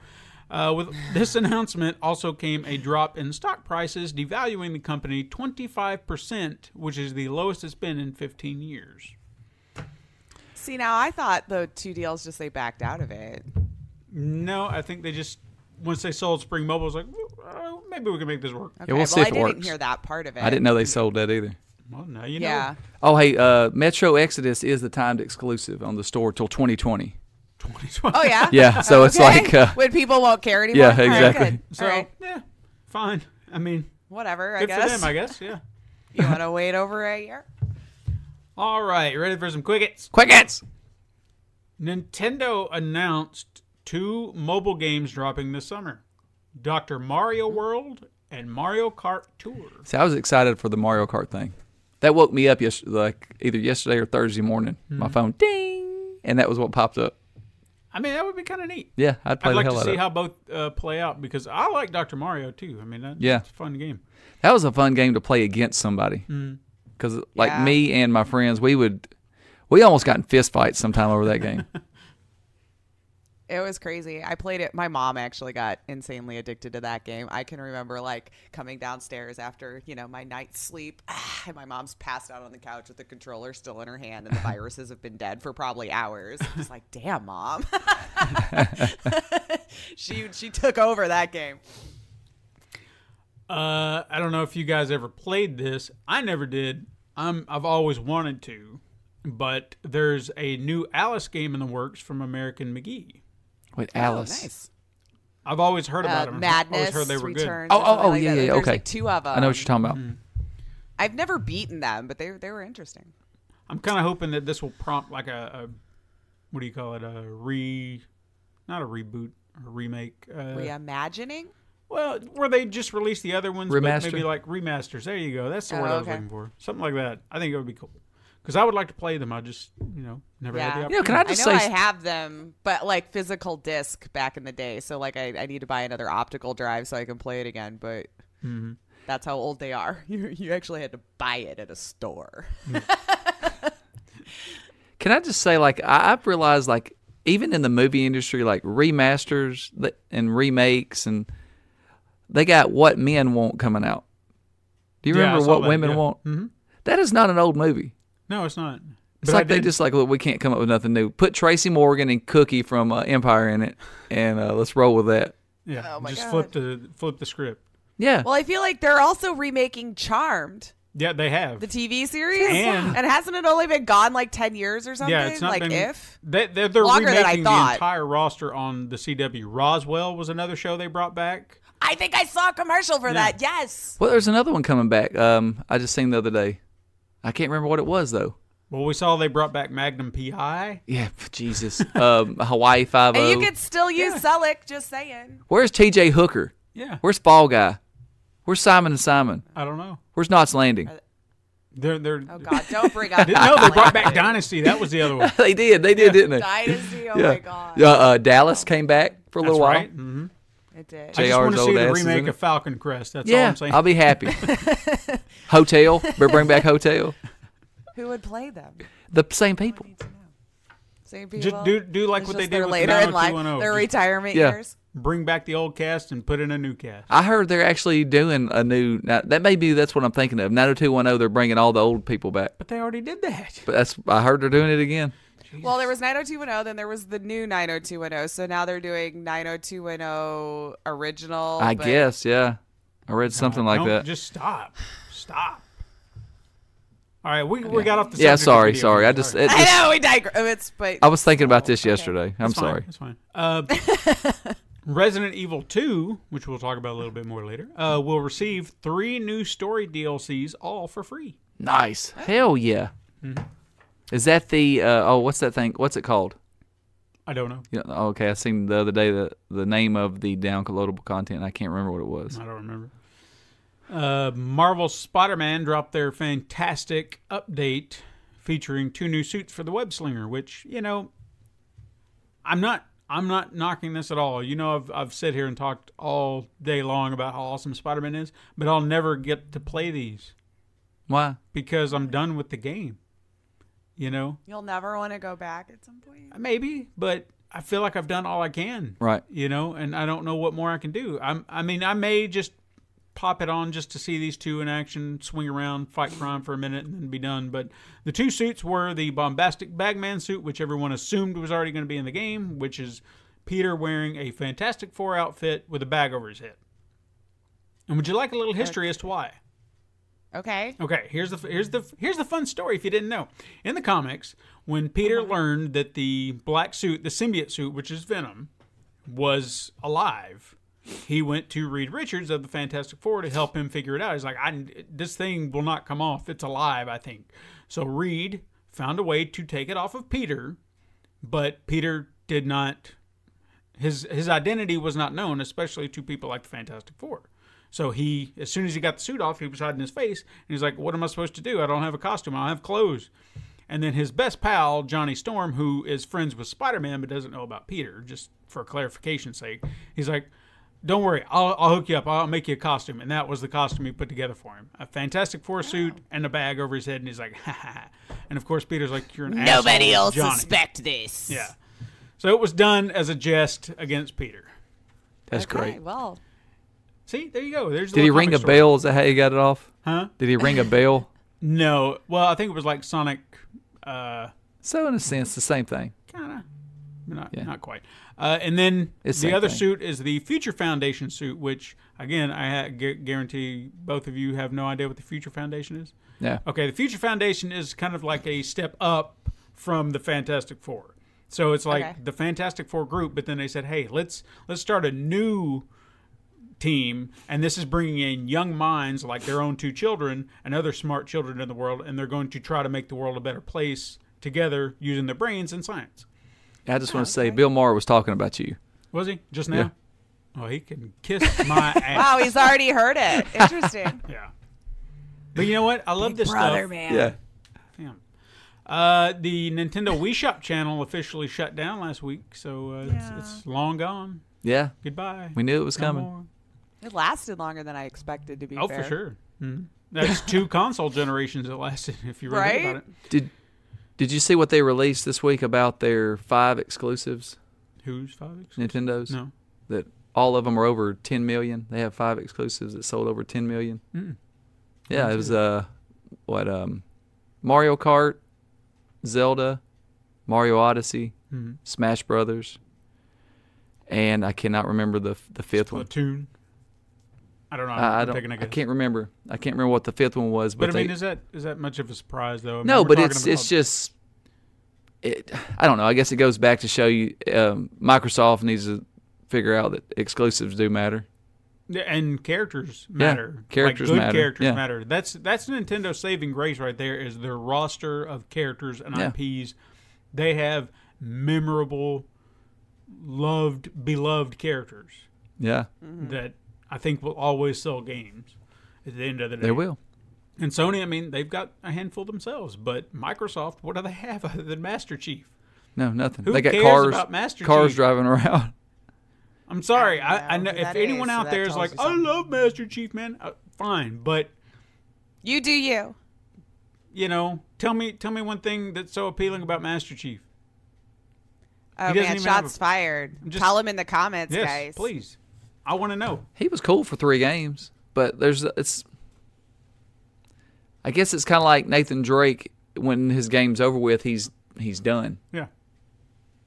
With this announcement also came a drop in stock prices, devaluing the company 25%, which is the lowest it's been in 15 years. See, now I thought the two deals they backed out of it. No, I think they just, once they sold Spring Mobile, it was like, maybe we can make this work. Okay, Yeah, we'll see if it I works. didn't hear that part of it. I didn't know they sold that either. Well, now you know. Yeah. Oh, hey, Metro Exodus is the timed exclusive on the store till 2020. 2020. Oh, yeah? Yeah, so it's Okay. like... when people won't care anymore? Yeah, All right, exactly. good. So, All right. yeah, fine. I mean, Whatever, I good guess. for them, I guess, yeah. You want to wait over a year? All right, ready for some quick hits? Quick hits! Nintendo announced 2 mobile games dropping this summer. Dr. Mario World and Mario Kart Tour. See, I was excited for the Mario Kart thing. That woke me up either yesterday or Thursday morning. My phone, ding, and that was what popped up. I mean, that would be kind of neat. Yeah, I'd play I'd the like hell to out see of it. how both play out, because I like Dr. Mario too. I mean, that's a fun game. That was a fun game to play against somebody. Because Yeah. me and my friends, we almost got in fist fights sometime over that game. It was crazy. I played it. My mom actually got insanely addicted to that game. I can remember coming downstairs after, my night's sleep, and my mom's passed out on the couch with the controller still in her hand, and the viruses have been dead for probably hours. I'm just like, damn, Mom. She took over that game. I don't know if you guys ever played this. I never did. I've always wanted to, but there's a new Alice game in the works from American McGee. Wait, Alice. Oh, nice. I've always heard about them. Madness I've always heard they were Returns. good. or something like yeah, that. yeah, There's okay. 2 of them. I know what you're talking about. I've never beaten them, but they were interesting. I'm kind of hoping that this will prompt a what do you call it? Not a reboot, a remake. Reimagining? Well, where they just released the other ones, Remaster? but maybe like remasters. There you go. That's the word I was okay. looking for. Something like that. I think it would be cool. Because I would like to play them. I just, never had the Yeah. opportunity. Can I I just know say... I have them, but physical disc back in the day. So I need to buy another optical drive so I can play it again. But that's how old they are. You actually had to buy it at a store. Can I just say, I've realized, even in the movie industry, remasters and remakes, and they got What Men Want coming out. Do you Yeah, I remember saw What that, Women yeah. Want? Mhm. That is not an old movie. No, it's not. It's But like they just look, we can't come up with nothing new. Put Tracy Morgan and Cookie from Empire in it, and let's roll with that. Yeah, Oh my just God. flip the script. Yeah. Well, I feel like they're also remaking Charmed, Yeah, they have. the TV series. And- hasn't it only been gone 10 years or something? Yeah, it's not been. if? They're Longer than I remaking the thought. entire roster on the CW. Roswell was another show they brought back. I think I saw a commercial for that. Yes. Well, there's another one coming back. I just seen the other day. I can't remember what it was though. Well, we saw they brought back Magnum PI. Yeah, Jesus. Hawaii 5-0. And you could still use Selleck, just saying. Where's T.J. Hooker? Yeah, Where's Fall Guy? Where's Simon and Simon? I don't know. Where's Knots Landing? They're Oh, God, don't bring up no, they brought back Dynasty. That was the other one. They did, didn't they? Dynasty. Oh, Yeah. my God. Yeah, Dallas came back for a That's little while. right. Mm-hmm. It did. I just JR's want to see old the ass is in remake it. of Falcon Crest. That's all Yeah, I'm saying. I'll be happy. Hotel. Better bring back Hotel. Who would play them? The same people. I need to know. Same people. Just do like It's what they just did their with later in life, 90210. their Just retirement Yeah. years. bring back the old cast and put in a new cast. I heard they're actually doing a new. Now, that's what I'm thinking of. 90210. They're bringing all the old people back. But they already did that. But I heard they're doing it again. Well, there was 90210, then there was the new 90210. So now they're doing 90210 original. I but guess, yeah. I read something like Don't- that. Just stop. Stop. All right, we got off the subject. Yeah, of sorry. video I games. just I know we digress. But I was thinking about this yesterday. I'm That's fine, sorry. That's fine. Resident Evil 2, which we'll talk about a little bit more later, will receive 3 new story DLCs, all for free. Nice. Hell yeah. Mm-hmm. Is that the what's that thing? What's it called? I don't know. Yeah, okay, I seen the other day the name of the downloadable content. I can't remember what it was. I don't remember. Marvel Spider-Man dropped their fantastic update featuring 2 new suits for the web slinger, which, I'm not knocking this at all. I've sat here and talked all day long about how awesome Spider-Man is, but I'll never get to play these. Why? Because I'm done with the game. You'll never want to go back at some point. Maybe, but I feel like I've done all I can. Right. And I don't know what more I can do. I may just pop it on just to see these 2 in action, swing around, fight crime for a minute, and then be done. But the 2 suits were the bombastic Bagman suit, which everyone assumed was already going to be in the game, which is Peter wearing a Fantastic Four outfit with a bag over his head. And would you like a little history as to why? Okay. Okay, here's the fun story if you didn't know. In the comics, when Peter learned that the black suit, the symbiote suit, which is Venom, was alive, he went to Reed Richards of the Fantastic Four to help him figure it out. He's like, this thing will not come off. It's alive, I think. So Reed found a way to take it off of Peter, but Peter did not. His identity was not known, especially to people like the Fantastic Four. So as soon as he got the suit off, he was hiding his face. And he's like, what am I supposed to do? I don't have a costume. I don't have clothes. And then his best pal, Johnny Storm, who is friends with Spider-Man but doesn't know about Peter, just for clarification's sake, he's like, don't worry, I'll hook you up. I'll make you a costume. And that was the costume he put together for him. A Fantastic Four suit and a bag over his head. And he's like, ha ha. And of course, Peter's like, you're an asshole, Nobody will Johnny. suspect this. Yeah. So it was done as a jest against Peter. That's Okay, great. well. See, there you go. There's the Did he little ring a comic story. bell? Is that how you got it off? Huh? Did he ring a bell? No. Well, I think it was like Sonic. So in a sense, the same thing. Kind of. Not quite. And then It's the same other thing. suit is the Future Foundation suit, which, again, I guarantee both of you have no idea what the Future Foundation is. Yeah. Okay, the Future Foundation is kind of like a step up from the Fantastic Four. So it's like the Fantastic Four group, but then they said, hey, let's start a new team, and this is bringing in young minds like their own 2 children and other smart children in the world, and they're going to try to make the world a better place together using their brains and science. I just want to say, Bill Maher was talking about you. Was he? Just now? Yeah. Oh, he can kiss my ass. Wow, he's already heard it. Interesting. Yeah. But you know what? I love this Brother, stuff. man. Yeah. Damn. The Nintendo Wii Shop channel officially shut down last week, so it's long gone. Yeah. Goodbye. We knew it was No coming. more. It lasted longer than I expected, to be Oh, fair. for sure. Mhm. That's 2 console generations it lasted, if you really think about it. Did you see what they released this week about their 5 exclusives? Who's 5 Nintendo's? No. That all of them are over 10 million. They have 5 exclusives that sold over 10 million. Mm. Yeah, it was Mario Kart, Zelda, Mario Odyssey, Smash Brothers, and I cannot remember the 5th one. Splatoon. I don't know. I can't remember. I can't remember what the 5th one was. But I mean, they, is that much of a surprise though? I mean, no, we're but talking it's about- just I don't know. I guess it goes back to show you Microsoft needs to figure out that exclusives do matter. Yeah, and characters matter. characters like good matter. Characters Yeah. matter. That's Nintendo's saving grace right there. Is their roster of characters and IPs. They have memorable, beloved characters. Yeah, That I think will always sell games. At the end of the day, they will. And Sony, I mean, they've got a handful themselves. But Microsoft, what do they have other than Master Chief? No, nothing. Who they got cares cars, about Master cars Chief? driving around. I'm sorry. I I don't know know who if that anyone is, so out that there is tells like, you I something. love Master Chief, man. Fine, but You do you. tell me one thing that's so appealing about Master Chief. Oh, He doesn't man, even have shots a- fired. Just- Tell him in the comments, Yes, guys. please. I want to know. He was cool for 3 games, but I guess it's kind of like Nathan Drake. When his game's over with, he's done. Yeah.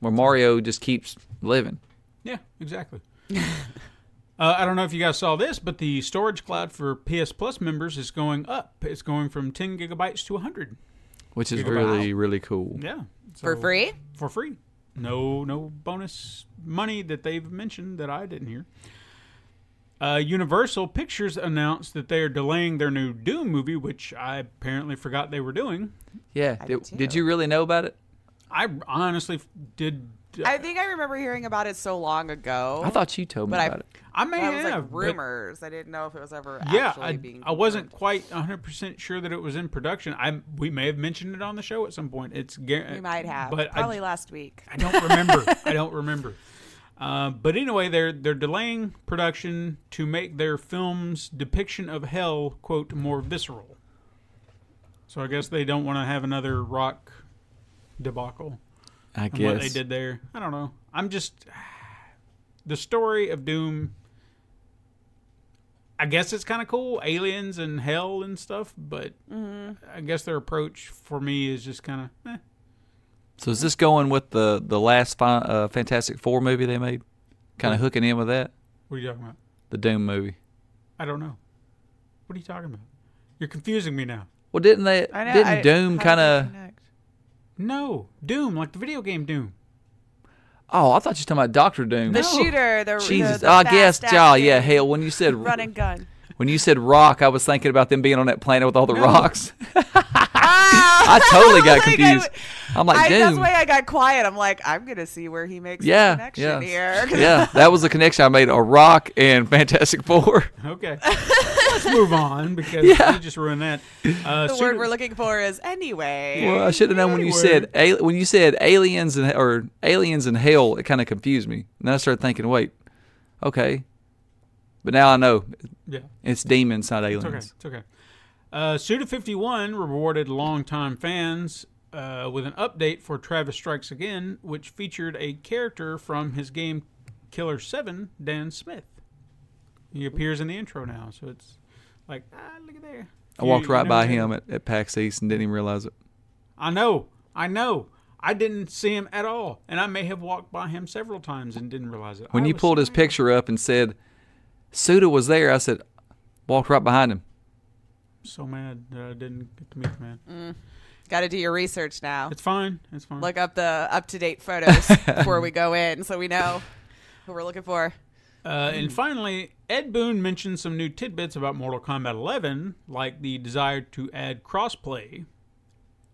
Where Mario just keeps living. Yeah, exactly. I don't know if you guys saw this, but the storage cloud for PS Plus members is going up. It's going from 10 gigabytes to 100. Which is Gigabyte. really, really cool. Yeah. For free? For free. No bonus money that they've mentioned that I didn't hear. Universal Pictures announced that they are delaying their new Doom movie, which I apparently forgot they were doing. Yeah. Did you really know about it? I honestly did. I think I remember hearing about it so long ago. I thought you told me about it. I may That was have. like rumors. I didn't know if it was ever Yeah, actually being I wasn't confirmed. quite 100% sure that it was in production. We may have mentioned it on the show at some point. We might have. but Probably last week. I don't remember. I don't remember. But anyway, they're delaying production to make their film's depiction of hell, quote, more visceral. So I guess they don't want to have another Rock debacle. I And guess. what they did there. I don't know. I'm just... The story of Doom... I guess it's kind of cool. Aliens and hell and stuff. But I guess their approach for me is just kind of... So is this going with the last Fantastic Four movie they made? Kind of hooking in with that? What are you talking about? The Doom movie. I don't know. What are you talking about? You're confusing me now. Well, didn't they? I know, Didn't Doom how kind did of? they connect? No. Doom, like the video game Doom. Oh, I thought you were talking about Doctor Doom. The shooter, Jesus. the I guess, fast yeah. acting Hell, when you said run and gun. when you said rock, I was thinking about them being on that planet with all the No. rocks. I I totally got confused. I'm like, that's Doom. why I got quiet. I'm like, I'm gonna see where he makes Yeah, the connection yeah. here. Yeah, that was the connection I made. A rock and Fantastic Four. Okay. Let's move on because Yeah. we just ruined that. The word we're looking for is anyway. Well, I should have known when you said aliens and hell. It kind of confused me. And then I started thinking, wait, okay, but now I know Yeah. it's demons, not aliens. It's okay. Suda51 rewarded longtime fans with an update for Travis Strikes Again, which featured a character from his game Killer 7, Dan Smith. He appears in the intro now, so it's like, look at there. I walked right know by him. him at PAX East and didn't even realize it. I know. I didn't see him at all, and I may have walked by him several times and didn't realize it. When I you was pulled his so picture up and said Suda was there, I said, walked right behind him. so mad that I didn't get to meet the man. Got to do your research now. It's fine. Look up the up-to-date photos before we go in, so we know who we're looking for. And finally, Ed Boon mentioned some new tidbits about Mortal Kombat 11, like the desire to add crossplay.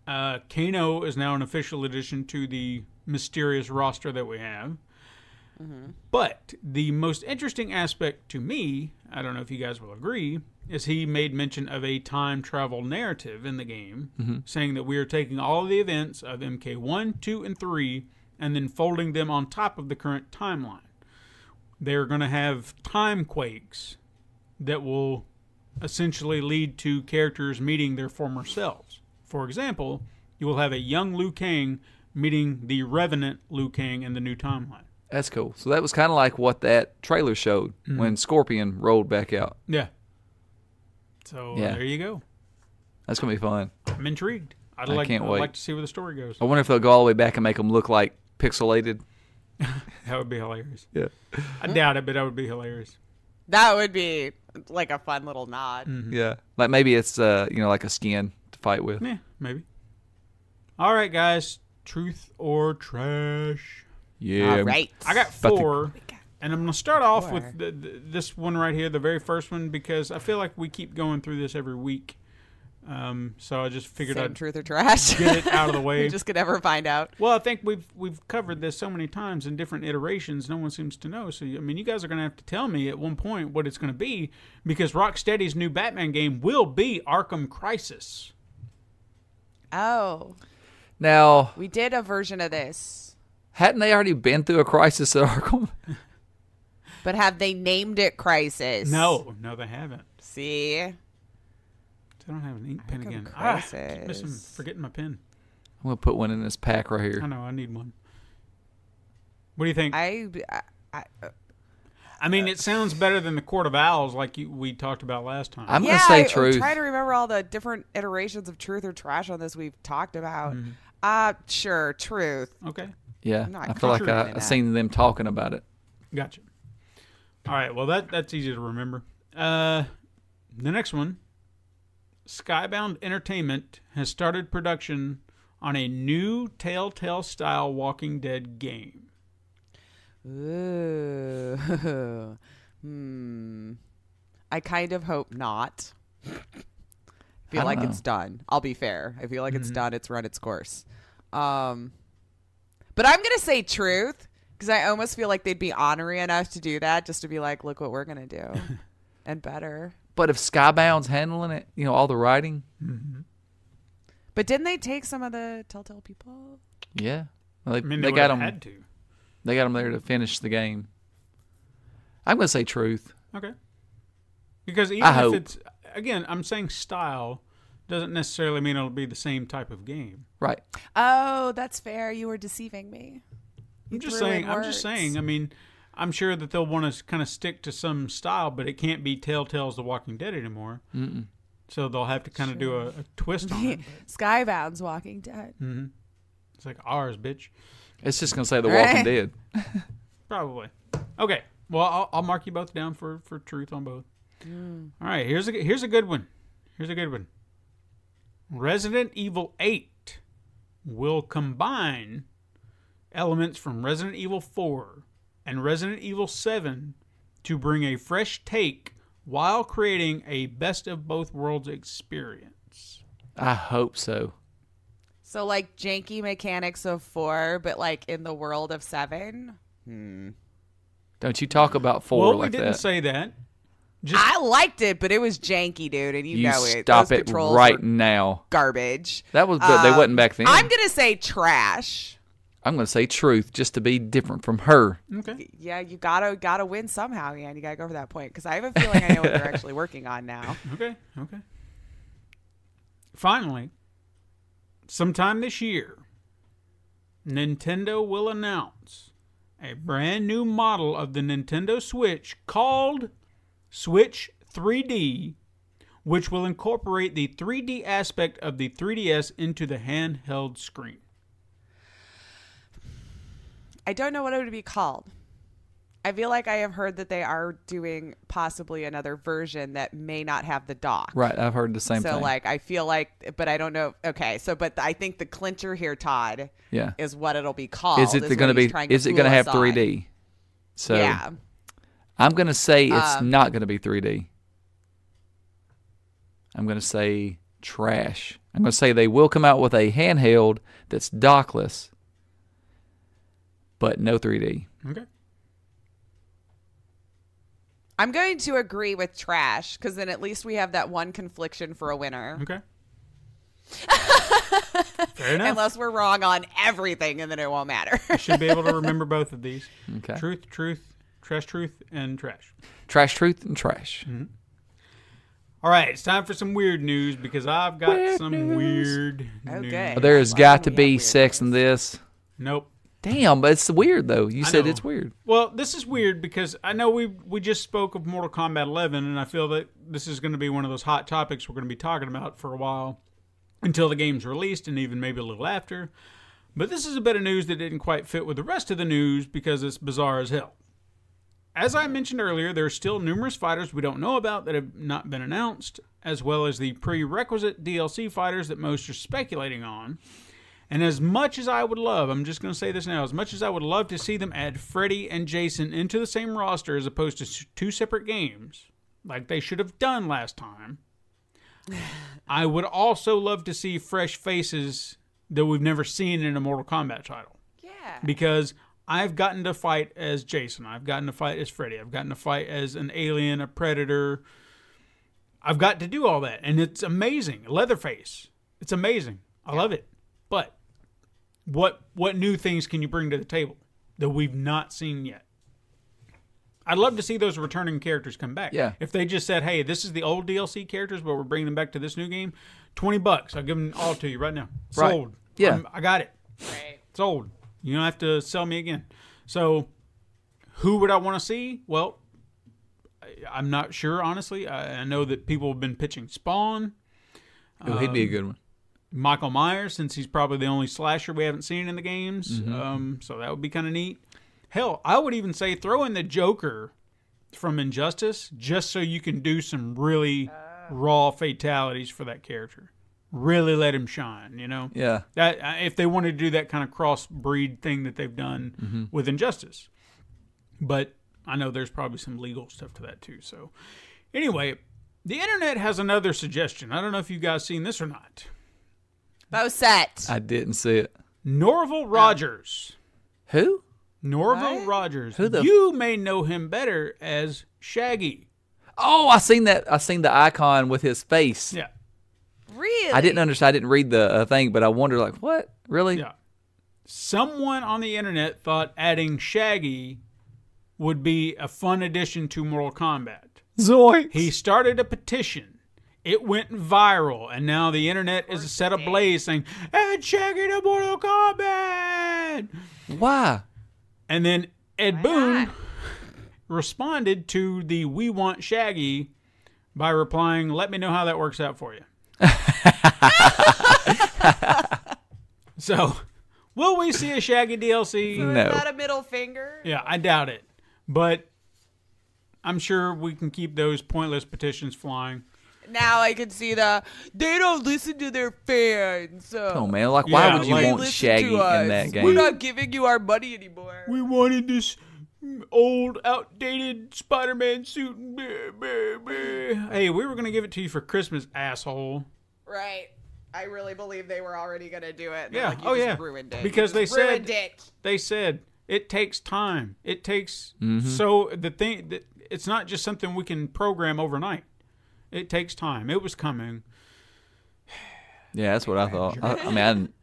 Kano is now an official addition to the mysterious roster that we have. But the most interesting aspect to me, I don't know if you guys will agree, is he made mention of a time travel narrative in the game, saying that we are taking all of the events of MK1, 2, and 3 and then folding them on top of the current timeline. They're going to have time quakes that will essentially lead to characters meeting their former selves. For example, you will have a young Liu Kang meeting the Revenant Liu Kang in the new timeline. That's cool. So that was kind of like what that trailer showed when Scorpion rolled back out. Yeah. So Yeah. there you go. That's going to be fun. I'm intrigued. I'd I can't wait. like to see where the story goes. I wonder if they'll go all the way back and make them look like pixelated. That would be hilarious. Yeah. I doubt it, but that would be hilarious. That would be like a fun little nod. Yeah. Like maybe it's, like a skin to fight with. Yeah, maybe. All right, guys. Truth or trash? Yeah. All right. I got About to- 4, and I'm going to start off Four. with this one right here, the very first one, because I feel like we keep going through this every week. So I just figured Same I'd truth or trash. get it out of the way. We just could never find out. Well, I think we've covered this so many times in different iterations, no one seems to know. So, I mean, you guys are going to have to tell me at one point what it's going to be, because Rocksteady's new Batman game will be Arkham Crisis. Oh, Now, we did a version of this, hadn't they already been through a crisis at Arkham? but have they named it Crisis? No, they haven't. See? I don't have an ink pen Arkham again. Crisis. Forgetting my pen. I'm going to put one in this pack right I here. know, I need one. What do you think? I mean, it sounds better than the Court of Owls like we talked about last time. I'm going to say I'm truth. trying to remember all the different iterations of truth or trash on this we've talked about. Sure, truth. Okay, Yeah. not I feel like confident in I've that. seen them talking about it. gotcha. All right, well, that's easy to remember. The next one, Skybound Entertainment has started production on a new Telltale-style Walking Dead game. Ooh. I kind of hope not. Feel like it's done. I'll be fair. I feel like it's done. It's run its course. But I'm going to say truth because I almost feel like they'd be honorary enough to do that just to be like, look what we're going to do. And better. But if Skybound's handling it, all the writing. Mm-hmm. But didn't they take some of the Telltale people? Yeah. Well, they got them. had to. They got them there to finish the game. I'm going to say truth. Okay. Because even if it's, again, I'm saying style doesn't necessarily mean it'll be the same type of game. Right. Oh, that's fair. You were deceiving me. I'm just saying. I mean, I'm sure that they'll want to kind of stick to some style, but it can't be Telltale's The Walking Dead anymore. Mm-mm. So they'll have to kind of do a twist on it. Skybound's Walking Dead. Mm-hmm. It's like ours, bitch. It's just going to say The Walking Dead. Probably. Okay. Well, I'll mark you both down for truth on both. All right. Here's a good one. Here's a good one. Resident Evil 8 will combine elements from Resident Evil 4 and Resident Evil 7 to bring a fresh take while creating a best of both worlds experience. I hope so. So like janky mechanics of 4, but like in the world of 7? Don't you talk about 4 well, like that. we didn't say that. I liked it, but it was janky, dude, and you know it. Stop Those it controls right were now. garbage. That was good. They wasn't back then. I'm gonna say trash. I'm going to say truth just to be different from her. Okay. Yeah, you gotta win somehow, man. You gotta go for that point because I have a feeling I know what they're actually working on now. Okay. Finally, sometime this year, Nintendo will announce a brand new model of the Nintendo Switch called Switch 3D, which will incorporate the 3D aspect of the 3DS into the handheld screen. I don't know what it would be called. I feel like I have heard that they are doing possibly another version that may not have the dock. Right, I've heard the same thing. So, like, I feel like, but I don't know. Okay, so, but I think the clincher here, Todd, is what it'll be called. Is it going to be? Is it going to have 3D? So, yeah, I'm going to say it's not going to be 3D. I'm going to say trash. I'm going to say they will come out with a handheld that's dockless, but no 3D. Okay. I'm going to agree with trash because then at least we have that one confliction for a winner. Okay. Fair enough. Unless we're wrong on everything, and then it won't matter. You should be able to remember both of these. Okay. Truth, and trash. Trash, truth, and trash. Mm-hmm. All right, it's time for some weird news because I've got weird news. Okay. There's got to be sex in this. Nope. Damn, but it's weird, though. You said it's weird. Well, this is weird because I know we just spoke of Mortal Kombat 11, and I feel that this is going to be one of those hot topics we're going to be talking about for a while until the game's released and even maybe a little after. But this is a bit of news that didn't quite fit with the rest of the news because it's bizarre as hell. As I mentioned earlier, there are still numerous fighters we don't know about that have not been announced, as well as the prerequisite DLC fighters that most are speculating on. And as much as I would love, I'm just going to say this now, as much as I would love to see them add Freddy and Jason into the same roster as opposed to two separate games, like they should have done last time, I would also love to see fresh faces that we've never seen in a Mortal Kombat title. Yeah. Because I've gotten to fight as Jason. I've gotten to fight as Freddy. I've gotten to fight as an alien, a predator. I've got to do all that. And it's amazing. Leatherface. It's amazing. I love it. But what new things can you bring to the table that we've not seen yet? I'd love to see those returning characters come back. Yeah. If they just said, hey, this is the old DLC characters, but we're bringing them back to this new game, $20. I'll give them all to you right now. Sold. Right. Yeah. I got it. Right. Sold. You don't have to sell me again. So who would I want to see? Well, I'm not sure, honestly. I know that people have been pitching Spawn. Oh, he'd be a good one. Michael Myers, since he's probably the only slasher we haven't seen in the games. Mm-hmm. So that would be kind of neat. Hell, I would even say throw in the Joker from Injustice just so you can do some really raw fatalities for that character. Really let him shine, you know? Yeah. That if they wanted to do that kind of cross-breed thing that they've done with Injustice. But I know there's probably some legal stuff to that too. So anyway, the internet has another suggestion. I don't know if you guys seen this or not. Bosette. I didn't see it. Norval Rogers. Who? Norval What? Rogers. Who the- You may know him better as Shaggy. Oh, I seen that. I seen the icon with his face. Yeah. Really? I didn't understand. I didn't read the thing, but I wondered, like, what? Really? Yeah. Someone on the internet thought adding Shaggy would be a fun addition to Mortal Kombat. Zoinks. He started a petition. It went viral, and now the internet is set ablaze saying, "Add Shaggy to Mortal Kombat!" Why? And then Ed Why Boon not? responded to the "We Want Shaggy" by replying, "Let me know how that works out for you." So, will we see a Shaggy DLC? So No. is that a middle finger? Yeah, I doubt it. But I'm sure we can keep those pointless petitions flying. Now I can see they don't listen to their fans. Oh man, like why Yeah, would you like- want Listen Shaggy to us. in that game? We're not giving you our money anymore. We wanted this old, outdated Spider-Man suit. Bleh, bleh, bleh. Hey, we were going to give it to you for Christmas, asshole. Right. I really believe they were already going to do it. Yeah. Like, you Oh, just yeah. ruined it. Because You they just ruined said it. it takes time. It takes Mm-hmm. so the thing that it's not just something we can program overnight. It takes time. It was coming. Yeah, that's what I thought. I mean,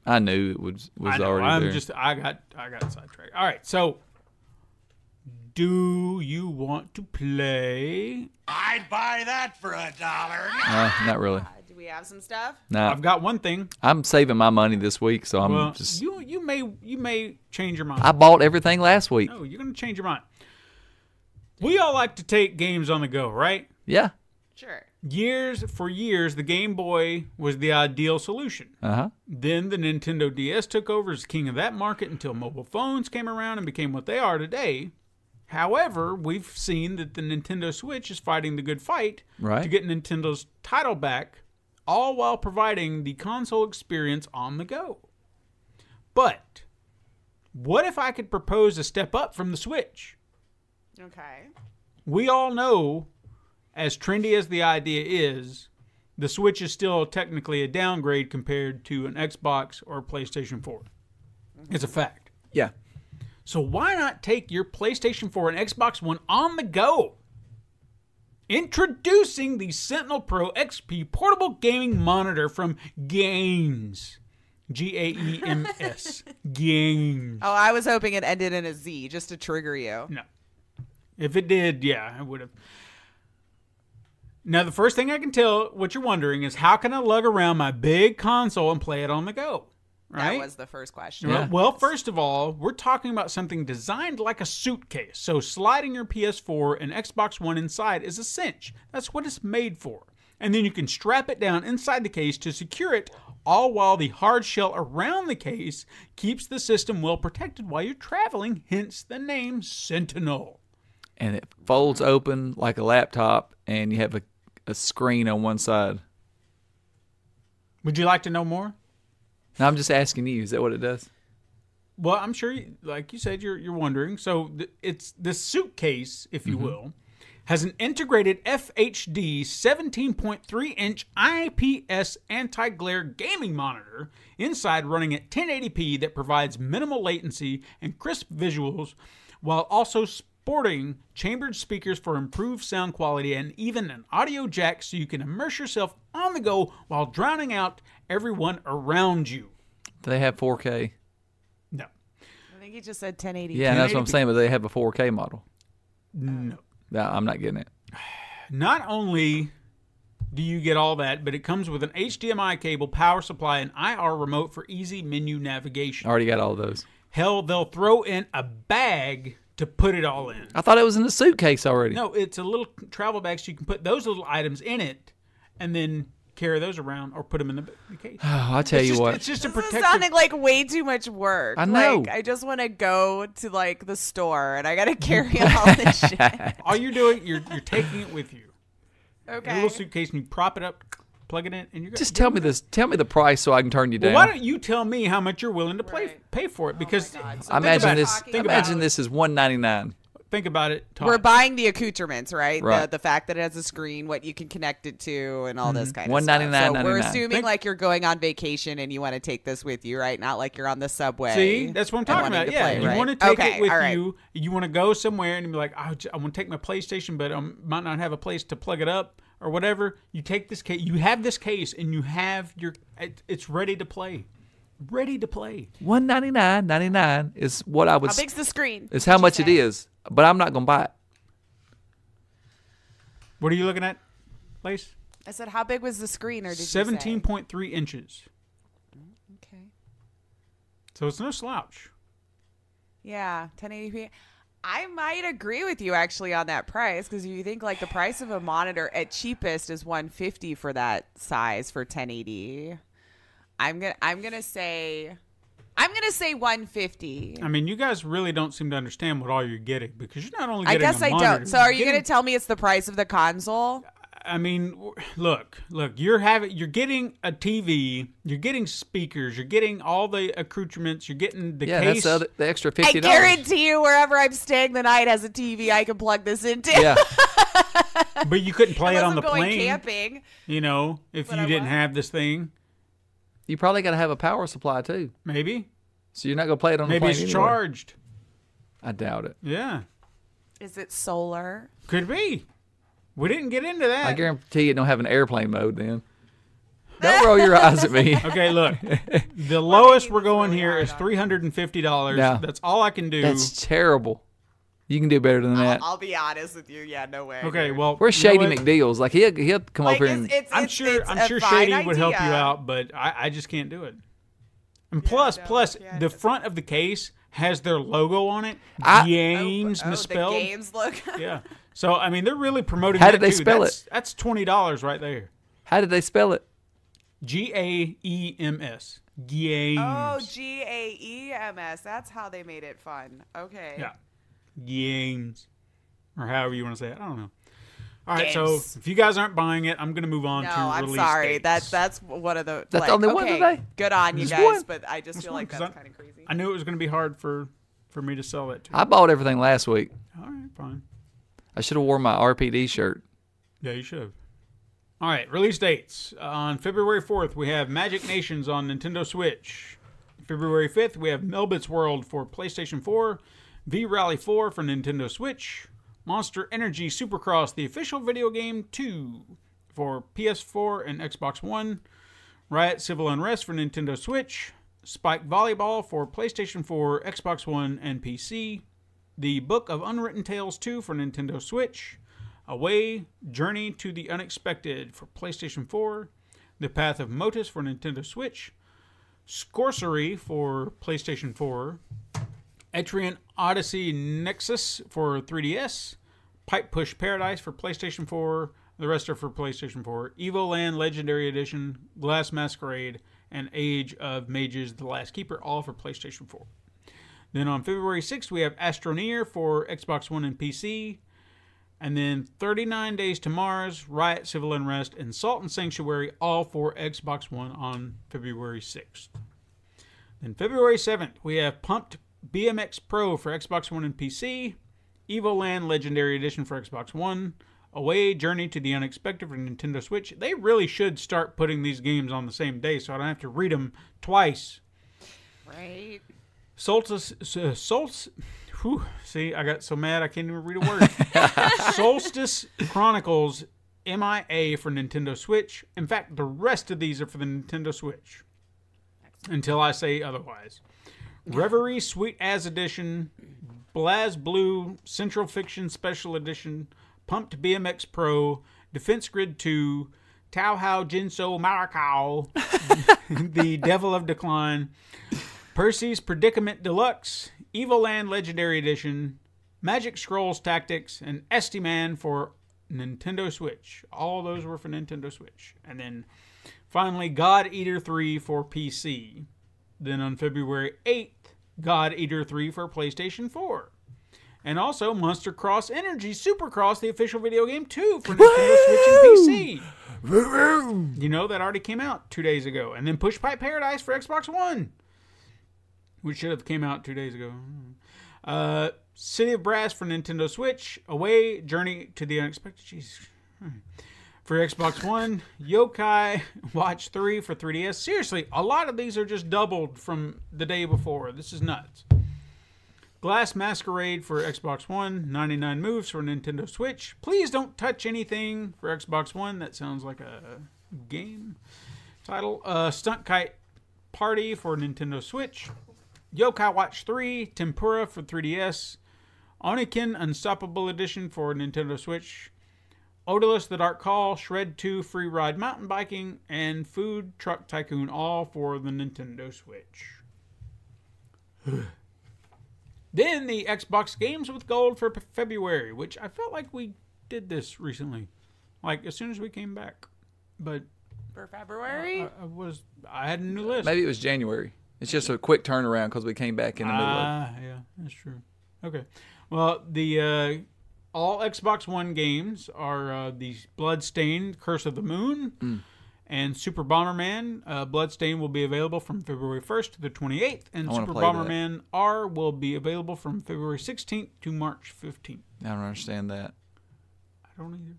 I knew it was I know, already there. I got sidetracked. All right, so do you want to play? I'd buy that for $1. Not really. Do we have some stuff? Nah, I've got one thing. I'm saving my money this week, so I'm Well, just. you may change your mind. I bought everything last week. No, you're going to change your mind. We all like to take games on the go, right? Yeah. Sure. For years, the Game Boy was the ideal solution. Uh-huh. Then the Nintendo DS took over as king of that market until mobile phones came around and became what they are today. However, we've seen that the Nintendo Switch is fighting the good fight Right. to get Nintendo's title back, all while providing the console experience on the go. But what if I could propose a step up from the Switch? Okay. We all know, as trendy as the idea is, the Switch is still technically a downgrade compared to an Xbox or a PlayStation 4. It's a fact. Yeah. So why not take your PlayStation 4 and Xbox One on the go? Introducing the Sentinel Pro XP portable gaming monitor from Games. Gaems. Games. Oh, I was hoping it ended in a Z just to trigger you. No. If it did, yeah, I would have. Now, the first thing I can tell, what you're wondering, is how can I lug around my big console and play it on the go? Right? That was the first question. Yeah. Well, first of all, we're talking about something designed like a suitcase. So sliding your PS4 and Xbox One inside is a cinch. That's what it's made for. And then you can strap it down inside the case to secure it, all while the hard shell around the case keeps the system well protected while you're traveling, hence the name Sentinel. And it folds open like a laptop, and you have a screen on one side. Would you like to know more? Now, I'm just asking you, is that what it does? Well, I'm sure, like you said, you're wondering. So it's this suitcase, if you will, has an integrated FHD 17.3-inch IPS anti-glare gaming monitor inside running at 1080p that provides minimal latency and crisp visuals while also sporting chambered speakers for improved sound quality and even an audio jack so you can immerse yourself on the go while drowning out everyone around you. Do they have 4K? No. I think he just said 1080. Yeah, that's what I'm 1080p. saying, but they have a 4K model. No. Yeah, I'm not getting it. Not only do you get all that, but it comes with an HDMI cable, power supply, and IR remote for easy menu navigation. Already got all those. Hell, they'll throw in a bag to put it all in. I thought it was in the suitcase already. No, it's a little travel bag so you can put those little items in it and then carry those around or put them in the case. Oh, I tell you what. It's just a This is protective. sounding like way too much work. I know. Like, I just want to go to like the store and I got to carry all this shit. All you're doing, you're taking it with you. A Okay. little suitcase, and you prop it up, plug it in, and you're good. Just tell me this. Tell me the price so I can turn you down. Well, why don't you tell me how much you're willing to pay for it? Because I imagine this. Think about it. This is $199. Think about it. Todd. We're buying the accoutrements, right? Right. The fact that it has a screen, what you can connect it to, and all this kind of $199.99. stuff. So we're assuming Think- like you're going on vacation and you want to take this with you, right? Not like you're on the subway. See, that's what I'm and talking wanting about. to Yeah, play, you right? want to take Okay, it with all right. you. You want to go somewhere and be like, I want to take my PlayStation, but I might not have a place to plug it up or whatever. You take this case. You have this case, and you have your. It's ready to play. Ready to play. $199.99 is what I would. How big's the screen? Is how much it is, but I'm not gonna buy it. What are you looking at, Lace? I said, how big was the screen, or did you say? 17.3 inches. Okay. So it's no slouch. Yeah, 1080p. I might agree with you actually on that price because if you think like the price of a monitor at cheapest is $150 for that size for 1080. I'm gonna say $150. I mean, you guys really don't seem to understand what all you're getting because you're not only I getting guess a I monitor, don't. So are you getting- gonna tell me it's the price of the console? I mean, look, you're getting a TV, you're getting speakers, you're getting all the accoutrements, you're getting the case. That's the extra I $50. guarantee you, wherever I'm staying the night has a TV I can plug this into. Yeah, But you couldn't play it Unless on I'm the going plane, camping. you know, if But you I didn't was. have this thing, you probably got to have a power supply too, maybe. so you're not gonna play it on the Maybe plane it's anyway. charged. I doubt it. Yeah, Is it solar? could be. We didn't get into that. I guarantee it don't have an airplane mode then. Don't roll your eyes at me. Okay, look, the lowest we're this going really here hard is on $350. No. That's all I can do. That's terrible. You can do better than that. I'll be honest with you. Yeah, no way. Okay, well, Where's you know Shady what? McDeal's? Like he'll come Like, over here and I'm sure a fine Shady would help you idea. out, but I just can't do it. And plus, yeah, the it's- front of the case has their logo on it. Games Oh, misspelled. The games look. Yeah. So I mean, they're really promoting. How that did they too. spell it? That's $20 right there. how did they spell it? GAEMS. Games. Oh, GAEMS. That's how they made it fun. Okay. Yeah. Games, or however you want to say it. I don't know. All right, Games. so if you guys aren't buying it, I'm going to move on No, to I'm release sorry. dates. That's one of the. That's like, only one okay, today? Good on you Just guys, one. but I just Just feel one, like 'cause that's kind of crazy. I knew it was going to be hard for me to sell that to. I bought everything last week. All right, fine. I should have worn my RPD shirt. Yeah, you should have. All right, release dates. On February 4th, we have Magic Nations on Nintendo Switch. February 5th, we have Melbit's World for PlayStation 4, V-Rally 4 for Nintendo Switch, Monster Energy Supercross, the official video game 2 for PS4 and Xbox One, Riot Civil Unrest for Nintendo Switch, Spike Volleyball for PlayStation 4, Xbox One, and PC, The Book of Unwritten Tales 2 for Nintendo Switch, Away, Journey to the Unexpected for PlayStation 4, The Path of Motus for Nintendo Switch, Scorcery for PlayStation 4, Etrian Odyssey Nexus for 3DS, Pipe Push Paradise for PlayStation 4, the rest are for PlayStation 4, Evoland Legendary Edition, Glass Masquerade, and Age of Mages The Last Keeper, all for PlayStation 4. Then on February 6th, we have Astroneer for Xbox One and PC. And then 39 Days to Mars, Riot, Civil Unrest, and Salt and Sanctuary, all for Xbox One on February 6th. Then February 7th, we have Pumped BMX Pro for Xbox One and PC, Evoland Legendary Edition for Xbox One, Away, Journey to the Unexpected for Nintendo Switch. They really should start putting these games on the same day so I don't have to read them twice. Right. See, I got so mad I can't even read a word. Solstice Chronicles MIA for Nintendo Switch. In fact, the rest of these are for the Nintendo Switch. Until I say otherwise. Reverie Sweet As Edition, BlazBlue Central Fiction Special Edition, Pumped BMX Pro, Defense Grid 2, Tauhao Jinso Maracao, The Devil of Decline, Percy's Predicament Deluxe, Evoland Legendary Edition, Magic Scrolls Tactics, and Estiman for Nintendo Switch. All those were for Nintendo Switch. And then Finally, God Eater 3 for PC. Then on February 8th, God Eater 3 for PlayStation 4. And also Monster Cross Energy Supercross, the official video game, 2 for Nintendo Switch and PC. You know, that already came out 2 days ago. And then Push Pipe Paradise for Xbox One, which should have came out 2 days ago. City of Brass for Nintendo Switch. Away, Journey to the Unexpected. Jesus. For Xbox One. Yokai Watch 3 for 3DS. Seriously, a lot of these are just doubled from the day before. This is nuts. Glass Masquerade for Xbox One. 99 Moves for Nintendo Switch. Please don't touch anything for Xbox One. That sounds like a game title. Stunt Kite Party for Nintendo Switch. Yokai Watch 3. Tempura for 3DS. Oniken Unstoppable Edition for Nintendo Switch. Odalus The Dark Call, Shred 2 Free Ride Mountain Biking, and Food Truck Tycoon, all for the Nintendo Switch. Then the Xbox Games with Gold for February, which I felt like we did this recently, like as soon as we came back. But For February? I had a new list. Maybe it was January. It's just a quick turnaround because we came back in the middle of it. Yeah, that's true. Okay. Well, the all Xbox One games are the Bloodstained Curse of the Moon and Super Bomberman. Bloodstained will be available from February 1st to the 28th, and Super Bomberman R will be available from February 16th to March 15th. I don't understand that. I don't either.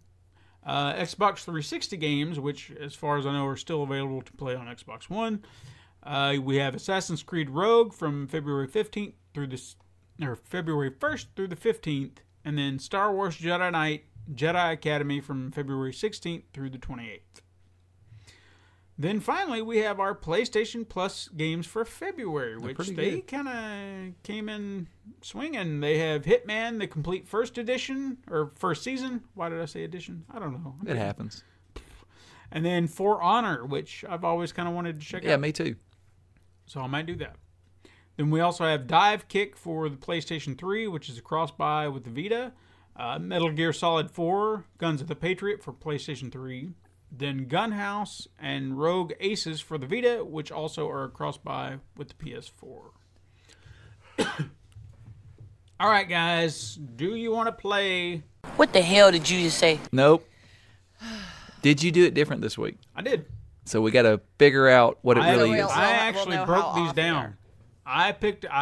Xbox 360 games, which, as far as I know, are still available to play on Xbox One. We have Assassin's Creed Rogue from February 15th through February 1st through the 15th, and then Star Wars Jedi Knight Jedi Academy from February 16th through the 28th. Then finally, we have our PlayStation Plus games for February, which they kind of came in swinging. They have Hitman, the complete first edition, or first season. Why did I say edition? I don't know. It happens. And then For Honor, which I've always kind of wanted to check out. Yeah, me too. So I might do that. Then we also have Dive Kick for the PlayStation 3, which is a cross-buy with the Vita. Metal Gear Solid 4, Guns of the Patriot for PlayStation 3. Then Gunhouse and Rogue Aces for the Vita, which also are a cross-buy with the PS4. All right, guys. Do you want to play... What the hell did you just say? Nope. Did you do it different this week? I did. So we got to figure out what it really is. I actually broke these down. I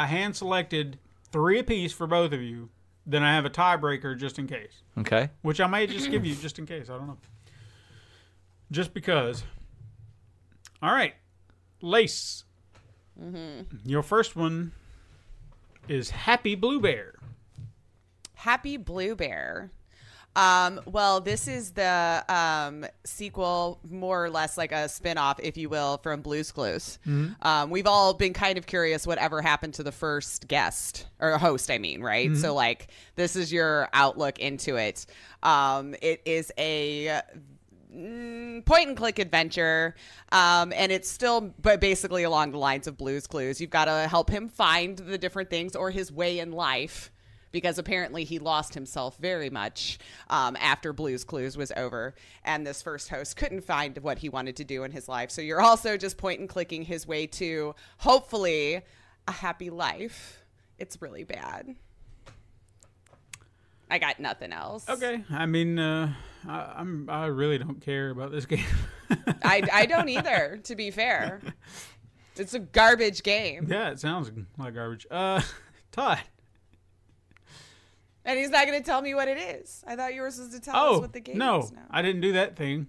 hand-selected 3 apiece for both of you. Then I have a tiebreaker just in case. Okay. Which I may just give you just in case. I don't know. Just because. All right. Lace. Your first one is Happy Blue Bear. Happy Blue Bear. Well, this is the sequel, more or less like a spin-off, if you will, from Blue's Clues. We've all been kind of curious whatever happened to the first guest, or host, I mean, right? So, like, this is your outlook into it. It is a point-and-click adventure, and it's still basically along the lines of Blue's Clues. You've got to help him find the different things or his way in life, because apparently he lost himself very much after Blue's Clues was over, and this first host couldn't find what he wanted to do in his life. So you're also just point and clicking his way to, hopefully, a happy life. It's really bad. I got nothing else. Okay. I mean, I really don't care about this game. I don't either, to be fair. It's a garbage game. Yeah, it sounds like garbage. Todd. And he's not going to tell me what it is. I thought you were supposed to tell us what the game is now. I didn't do that thing.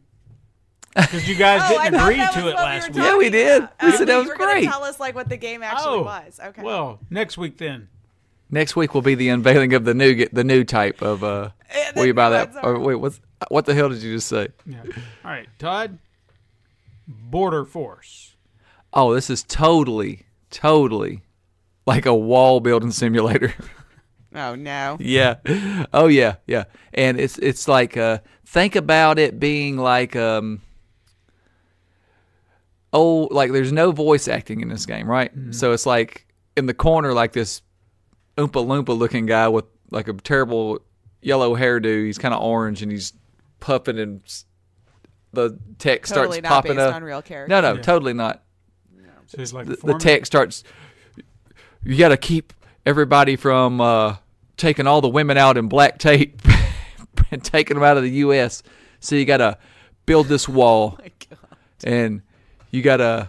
Because you guys didn't agree to it last week. Yeah, we did. We said that was great. great. You were tell us like what the game actually was. Okay. Well, next week then. Next week will be the unveiling of the new type of. Will you buy that? Or wait, what the hell did you just say? Yeah. All right, Todd. Border Force. Oh, this is totally like a wall building simulator. Oh no. Yeah. Oh yeah. Yeah. And it's like think about it being like like there's no voice acting in this game, right? Mm-hmm. So it's like in the corner like this Oompa Loompa looking guy with like a terrible yellow hairdo. He's kind of orange and he's puffing and the text Totally starts not popping based up. on real characters. No, Yeah. totally not. So it's like The text starts. You got to keep everybody from taking all the women out in black tape and taking them out of the U.S. So you got to build this wall, Oh my God. and you got to.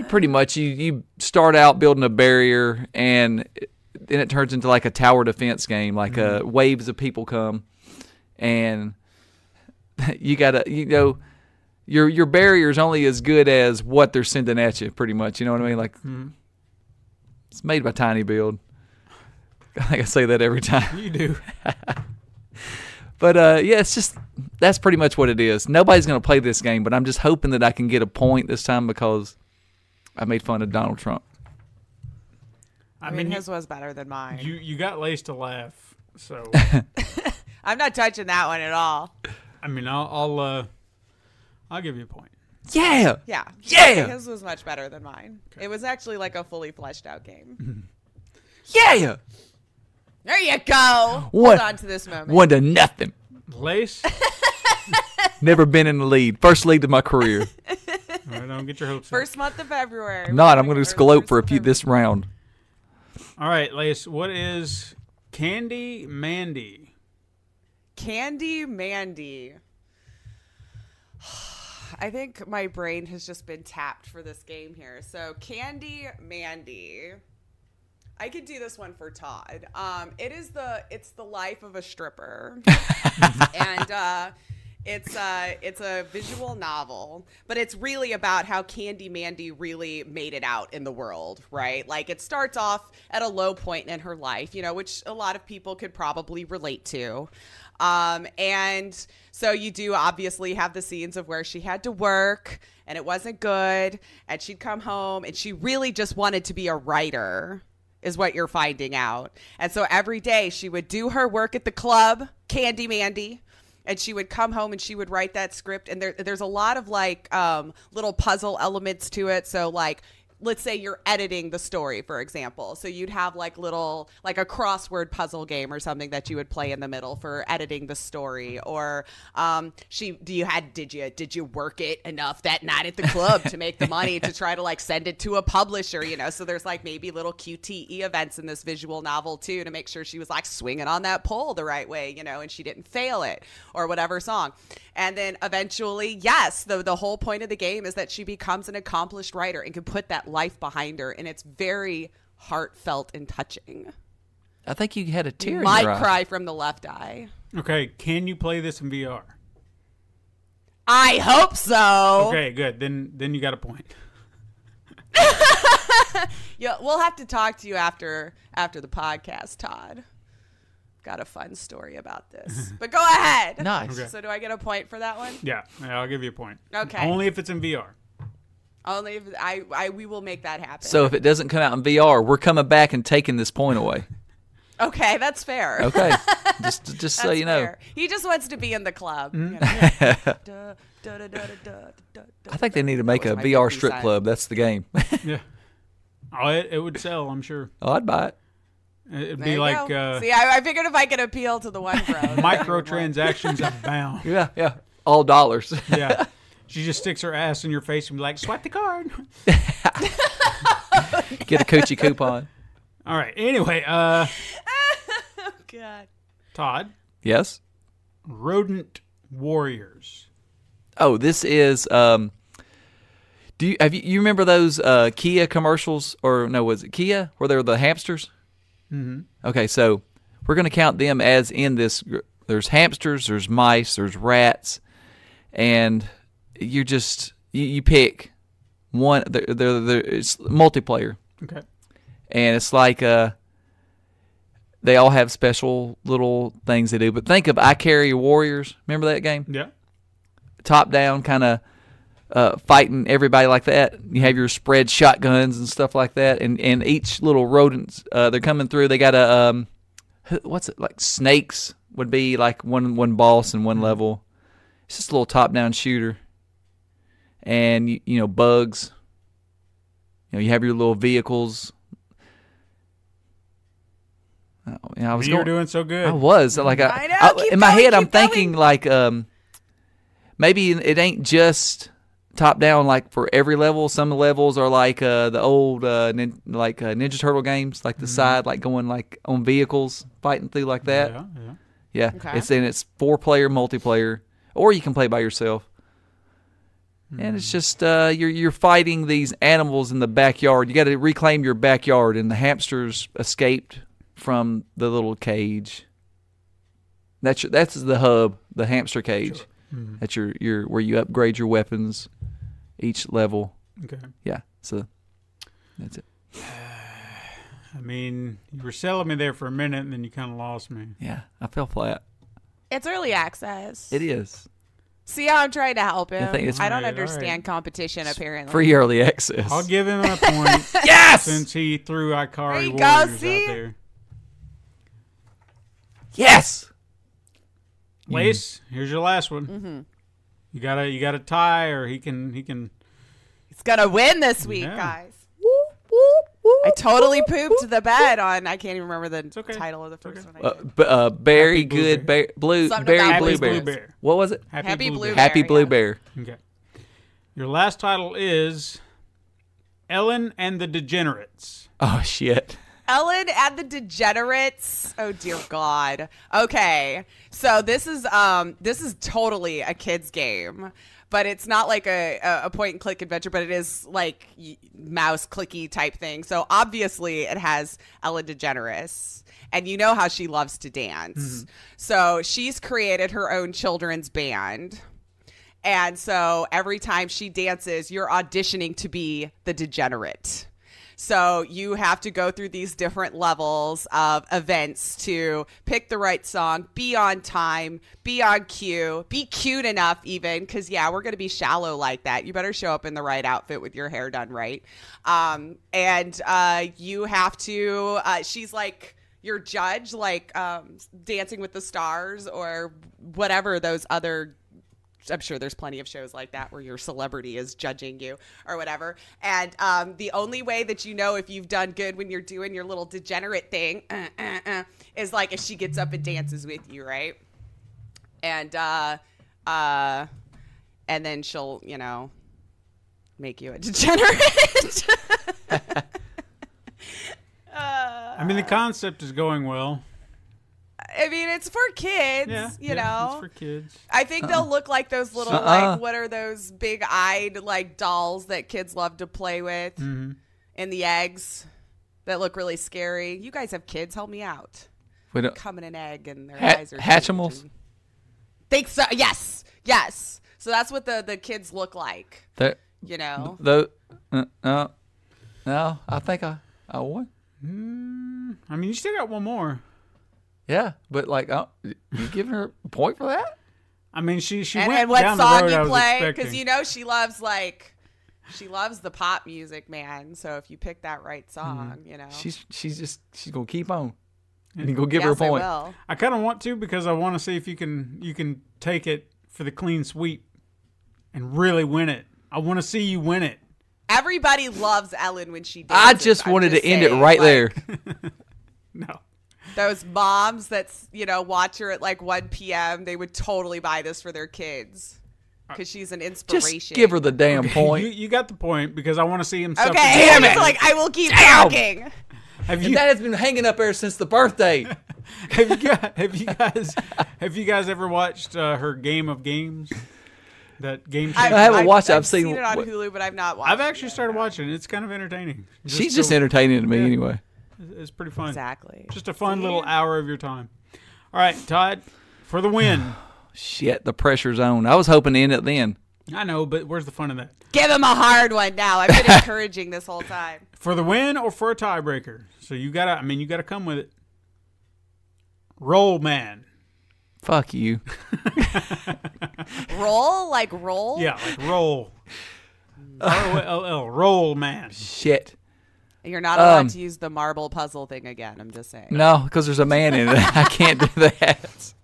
Pretty much, you start out building a barrier, and then it turns into like a tower defense game. Like waves of people come, and you gotta, your barrier is only as good as what they're sending at you. Pretty much, you know what I mean? Like it's made by Tiny Build. I think I say that every time. You do. But yeah, it's just that's pretty much what it is. Nobody's gonna play this game, but I'm just hoping that I can get a point this time because I made fun of Donald Trump. I mean, his was better than mine. You got Lace to laugh, so I'm not touching that one at all. I mean, I'll give you a point. Yeah. Yeah. Yeah. His was much better than mine. Okay. It was actually like a fully fleshed out game. Yeah. There you go. What? Hold on to this moment. 1-0. Lace, Never been in the lead. First lead of my career. all right, don't get your hopes up. First month of February. Not. I'm going to gloat for a few First this round. All right, Lace, what is Candy Mandy? Candy Mandy. I think my brain has just been tapped for this game here. So Candy Mandy. I could do this one for Todd. It's the life of a stripper, and it's a visual novel, but it's really about how Candy Mandy really made it out in the world, right? Like it starts off at a low point in her life, which a lot of people could probably relate to. And so you do obviously have the scenes of where she had to work and it wasn't good, and she'd come home and she really just wanted to be a writer, is what you're finding out. And so every day she would do her work at the club, Candy Mandy, and she would come home and she would write that script. And there's a lot of like little puzzle elements to it. So like, let's say you're editing the story, for example. So you'd have like a crossword puzzle game or something that you would play in the middle for editing the story. Or did you work it enough that night at the club to make the money to try to like send it to a publisher, So there's like maybe little QTE events in this visual novel too, to make sure she was like swinging on that pole the right way, and she didn't fail it or whatever song. And then eventually, yes, the whole point of the game is that she becomes an accomplished writer and can put that life behind her, and it's very heartfelt and touching. I think you had a tear You in might your eye. cry from the left eye. Okay, can you play this in VR? I hope so. Okay, good. Then you got a point. Yeah, we'll have to talk to you after the podcast, Todd. Got a fun story about this, but go ahead. Nice. Okay. So do I get a point for that one? Yeah, I'll give you a point. Okay. Only if it's in VR. Only if we will make that happen. So if it doesn't come out in VR, we're coming back and taking this point away. Okay, that's fair. Okay. just so That's you know. fair. He just wants to be in the club. I think they need to make a was my VR big strip sign. club. That's the game. Yeah. Oh, it would sell, I'm sure. Oh, I'd buy it. It'd There be you like go. See, I figured if I could appeal to the one bro. microtransactions abound. Yeah. All dollars. Yeah. She just sticks her ass in your face and be like, swipe the card. Get a coochie coupon. All right. Anyway, Oh, God. Todd, Yes? Rodent Warriors. Oh, this is you remember those Kia commercials, or no, was it Kia where they were the hamsters? Mm-hmm. Okay, so we're going to count them as in this. There's hamsters, there's mice, there's rats, and you pick one. It's multiplayer, Okay. and it's like they all have special little things they do. But think of I Carry Warriors. Remember that game? Yeah. Top down kind of fighting everybody like that. You have your spread shotguns and stuff like that, and each little rodents they're coming through. They got a what's it like? Snakes would be like one boss and one level. It's just a little top down shooter, and you know bugs. You have your little vehicles. I was You were doing so good. I was like I know, keep in my going, head. I'm keep going. thinking like maybe it ain't just top down like for every level. Some levels are like the old Ninja Turtle games, like the side, like going like on vehicles, fighting through like that. Yeah. Okay. It's 4-player multiplayer, or you can play by yourself. And it's just you're fighting these animals in the backyard. You got to reclaim your backyard, and the hamsters escaped from the little cage. That's the hub, the hamster cage. Sure. That's your where you upgrade your weapons each level. Okay. Yeah. So that's it. I mean, you were selling me there for a minute, and then you kind of lost me. Yeah, I fell flat. It's early access. It is. See how I'm trying to help him? I don't Right, understand competition, apparently. Free early access. I'll give him a point. Yes! Since he threw Ikari There you Warriors go, out see? there. Yes! Lace, here's your last one. Mm-hmm. You got to tie, or he can. He's going to win this week, Yeah. guys. I totally pooped the bed on, I can't even remember the title of the first one I did. Berry Happy good Blue blue Something berry about blue blue bear. bears. What was it? Happy Blue Bear. Bear. Happy blue yeah. bear. Okay. Your last title is Ellen and the Degenerates. Oh shit. Ellen and the Degenerates. Oh dear God. Okay, so this is totally a kid's game, but it's not like a point and click adventure, but it is like mouse clicky type thing. So obviously it has Ellen DeGeneres, and you know how she loves to dance. Mm-hmm. So she's created her own children's band. And so every time she dances, you're auditioning to be the degenerate. So you have to go through these different levels of events to pick the right song, be on time, be on cue, be cute enough even, because, yeah, we're going to be shallow like that. You better show up in the right outfit with your hair done right. And you have to she's like your judge, like Dancing with the Stars or whatever those other I'm sure there's plenty of shows like that where your celebrity is judging you or whatever. And the only way that you know if you've done good when you're doing your little degenerate thing is like if she gets up and dances with you, right? And then she'll, make you a degenerate. I mean, the concept is going well. I mean, it's for kids, you know. It's for kids. I think they'll look like those little, like, what are those big-eyed, like, dolls that kids love to play with in the eggs that look really scary. You guys have kids. Help me out. Come in an egg and their eyes are Hatchimals? Think so. Yes. Yes. So that's what the kids look like, No, I think I won. I mean, you still got one more. Yeah, but like, you giving her a point for that? I mean, she and went what down song the road I you was play? Because expecting. she loves the pop music, man. So if you pick that right song, she's gonna keep on. And you go give her a point. I will. I kind of want to because I want to see if you can take it for the clean sweep and really win it. I want to see you win it. Everybody loves Ellen when she dances. I just wanted to end it right there. No. Those moms that's, watch her at like 1 p.m., they would totally buy this for their kids because she's an inspiration. Just give her the damn point. You got the point because I want to see him. Okay, damn it! Like I will keep talking. That has been hanging up ever since the birthday. Have you guys ever watched her Game of Games? That game show? I haven't watched it. I've seen it on Hulu, but I've not watched it. I've actually started watching it. It's kind of entertaining. She's just entertaining to me anyway. It's pretty fun. Exactly. Just a fun little hour of your time. All right, Todd, for the win. Shit, the pressure's on. I was hoping to end it then. I know, but where's the fun of that? Give him a hard one now. I've been encouraging this whole time. For the win or for a tiebreaker? So you gotta come with it. Roll Man. Fuck you. Roll? Like roll? Yeah, like roll. R-O-L-L. Roll Man. Shit. You're not allowed to use the marble puzzle thing again. I'm just saying. No, because there's a man in it. I can't do that.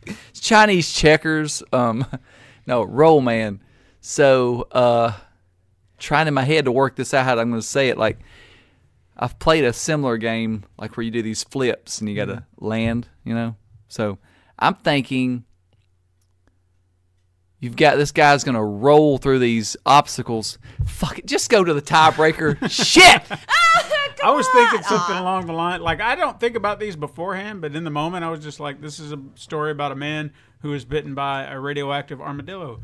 It's Chinese checkers. No, roll man. So, trying in my head to work this out how I'm going to say it. Like, I've played a similar game, like where you do these flips and you got to land, So, I'm thinking You've got this guy's going to roll through these obstacles. Fuck it, just go to the tiebreaker. Shit! I was thinking something along the line. Like, I don't think about these beforehand, but in the moment, I was just like, this is a story about a man who was bitten by a radioactive armadillo.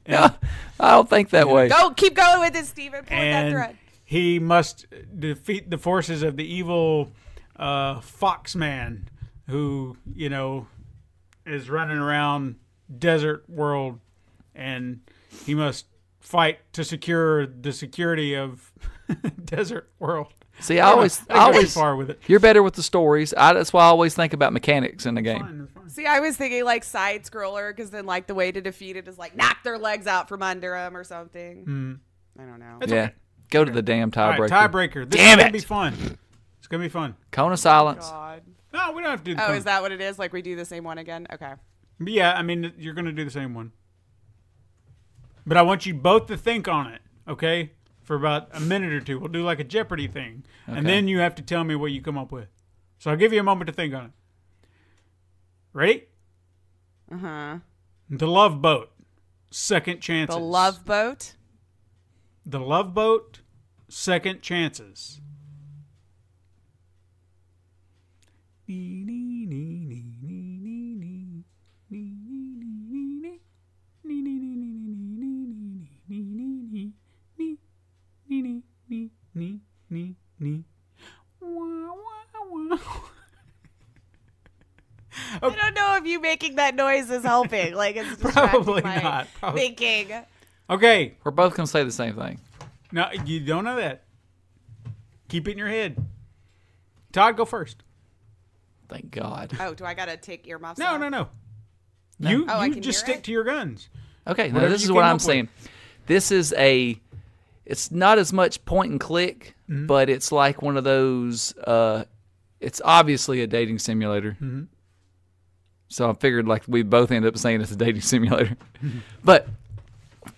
Yeah, I don't think that way. Keep going with it, Steven. Pull that thread. He must defeat the forces of the evil Foxman, who, is running around desert world, and he must fight to secure the security of desert world. See, I always far with it. You're better with the stories. That's why I always think about mechanics in the game. Fine. See, I was thinking like side scroller, because then like the way to defeat it is like knock their legs out from under them or something. I don't know. It's Yeah, okay. go to the damn All tiebreaker. right, tiebreaker. This Damn is gonna it. be fun. It's gonna be fun. Cone of silence. God. No, we don't have to do the Oh, cone. is that what it is? Like we do the same one again? Okay. But yeah, I mean, you're gonna do the same one. But I want you both to think on it, okay? For about a minute or two. We'll do like a Jeopardy thing. Okay. And then you have to tell me what you come up with. So I'll give you a moment to think on it. Ready? Uh-huh. The Love Boat. Second Chances. The Love Boat. The Love Boat. Second Chances. I don't know if you making that noise is helping. Like it's Probably distracting my not. Probably. thinking. Okay. We're both going to say the same thing. No, you don't know that. Keep it in your head. Todd, go first. Thank God. Oh, do I gotta take earmuffs No, off? no. You, Oh, I you can just hear stick it? to your guns. Okay, now Whatever this you is what came I'm up with. saying. This is it's not as much point and click, Mm-hmm. but it's like one of those, it's obviously a dating simulator. Mm-hmm. So I figured like we both end up saying it's a dating simulator. But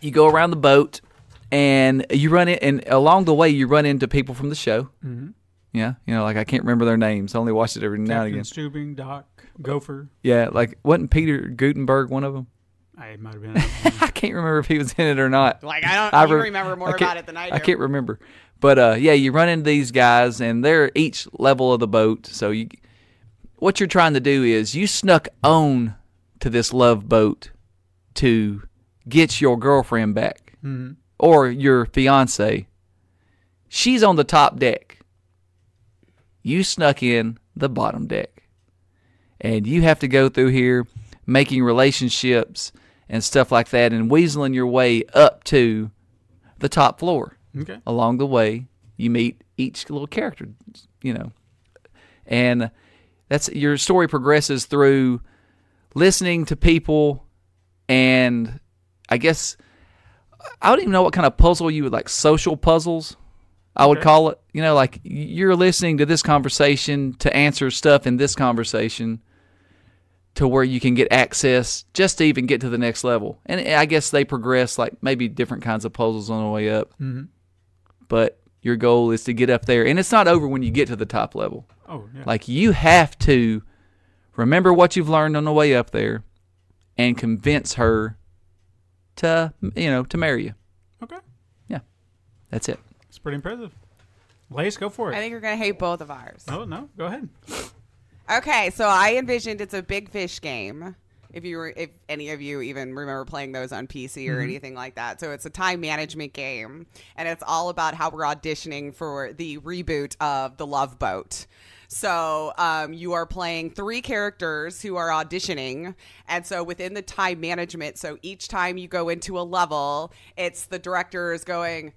you go around the boat and you run in, and along the way you run into people from the show. Mm-hmm. Yeah, like I can't remember their names. I only watched it every now and Captain again. Stubing, Doc, Gopher. Yeah, like wasn't Peter Gutenberg one of them? I might have been. I can't remember if he was in it or not. Like I re- remember more I can't- about it than I do. I can't remember. But yeah, you run into these guys, and they're each level of the boat. So what you're trying to do is you snuck on to this love boat to get your girlfriend back or your fiance. She's on the top deck. You snuck in the bottom deck, and you have to go through here making relationships and stuff like that, and weaseling your way up to the top floor. Okay. Along the way, you meet each little character, and that's your story progresses through listening to people, and I guess I don't even know what kind of puzzle you would like. Social puzzles, I would call it. Like you're listening to this conversation to answer stuff in this conversation, to where you can get access just to even get to the next level. And I guess they progress like maybe different kinds of puzzles on the way up. Mm-hmm. But your goal is to get up there. And it's not over when you get to the top level. Oh, yeah. Like you have to remember what you've learned on the way up there and convince her to, to marry you. Okay. Yeah. That's it. It's pretty impressive. Lace, go for it. I think you're gonna hate both of ours. No, go ahead. Okay, so I envisioned it's a big fish game. If any of you even remember playing those on PC or anything like that. So it's a time management game, and it's all about how we're auditioning for the reboot of The Love Boat. So you are playing 3 characters who are auditioning, and so within the time management, so each time you go into a level, it's the director is going,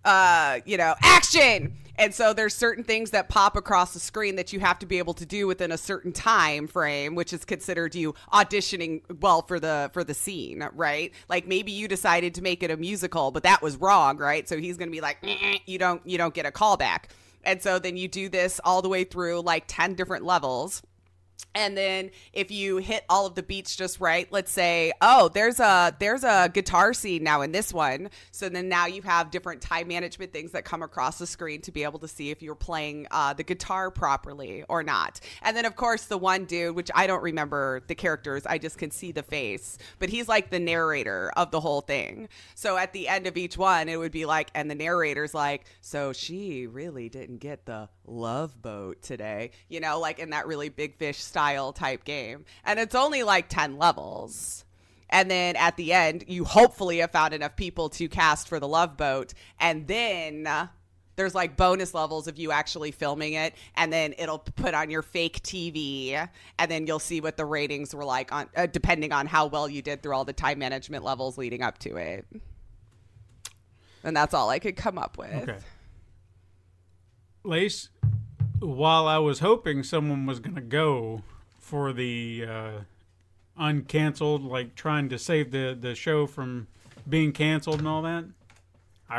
action. And so there's certain things that pop across the screen that you have to be able to do within a certain time frame, which is considered you auditioning well for the scene, right? Like maybe you decided to make it a musical, but that was wrong, right? So he's going to be like, you don't get a call back. And so then you do this all the way through like 10 different levels. And then if you hit all of the beats just right, let's say, oh, there's a guitar scene now in this one. So then now you have different time management things that come across the screen to be able to see if you're playing the guitar properly or not. And then, of course, the one dude, which I don't remember the characters, I just can see the face, but he's like the narrator of the whole thing. So at the end of each one, it would be like, and the narrator's like, so she really didn't get the love boat today, you know, like in that really Big Fish style type game. And it's only like 10 levels. And then at the end, you hopefully have found enough people to cast for the love boat. And then there's like bonus levels of you actually filming it. And then it'll put on your fake TV. And then you'll see what the ratings were like on depending on how well you did through all the time management levels leading up to it. And that's all I could come up with. Okay. Lace, while I was hoping someone was going to go for the uncanceled, like trying to save the show from being canceled and all that.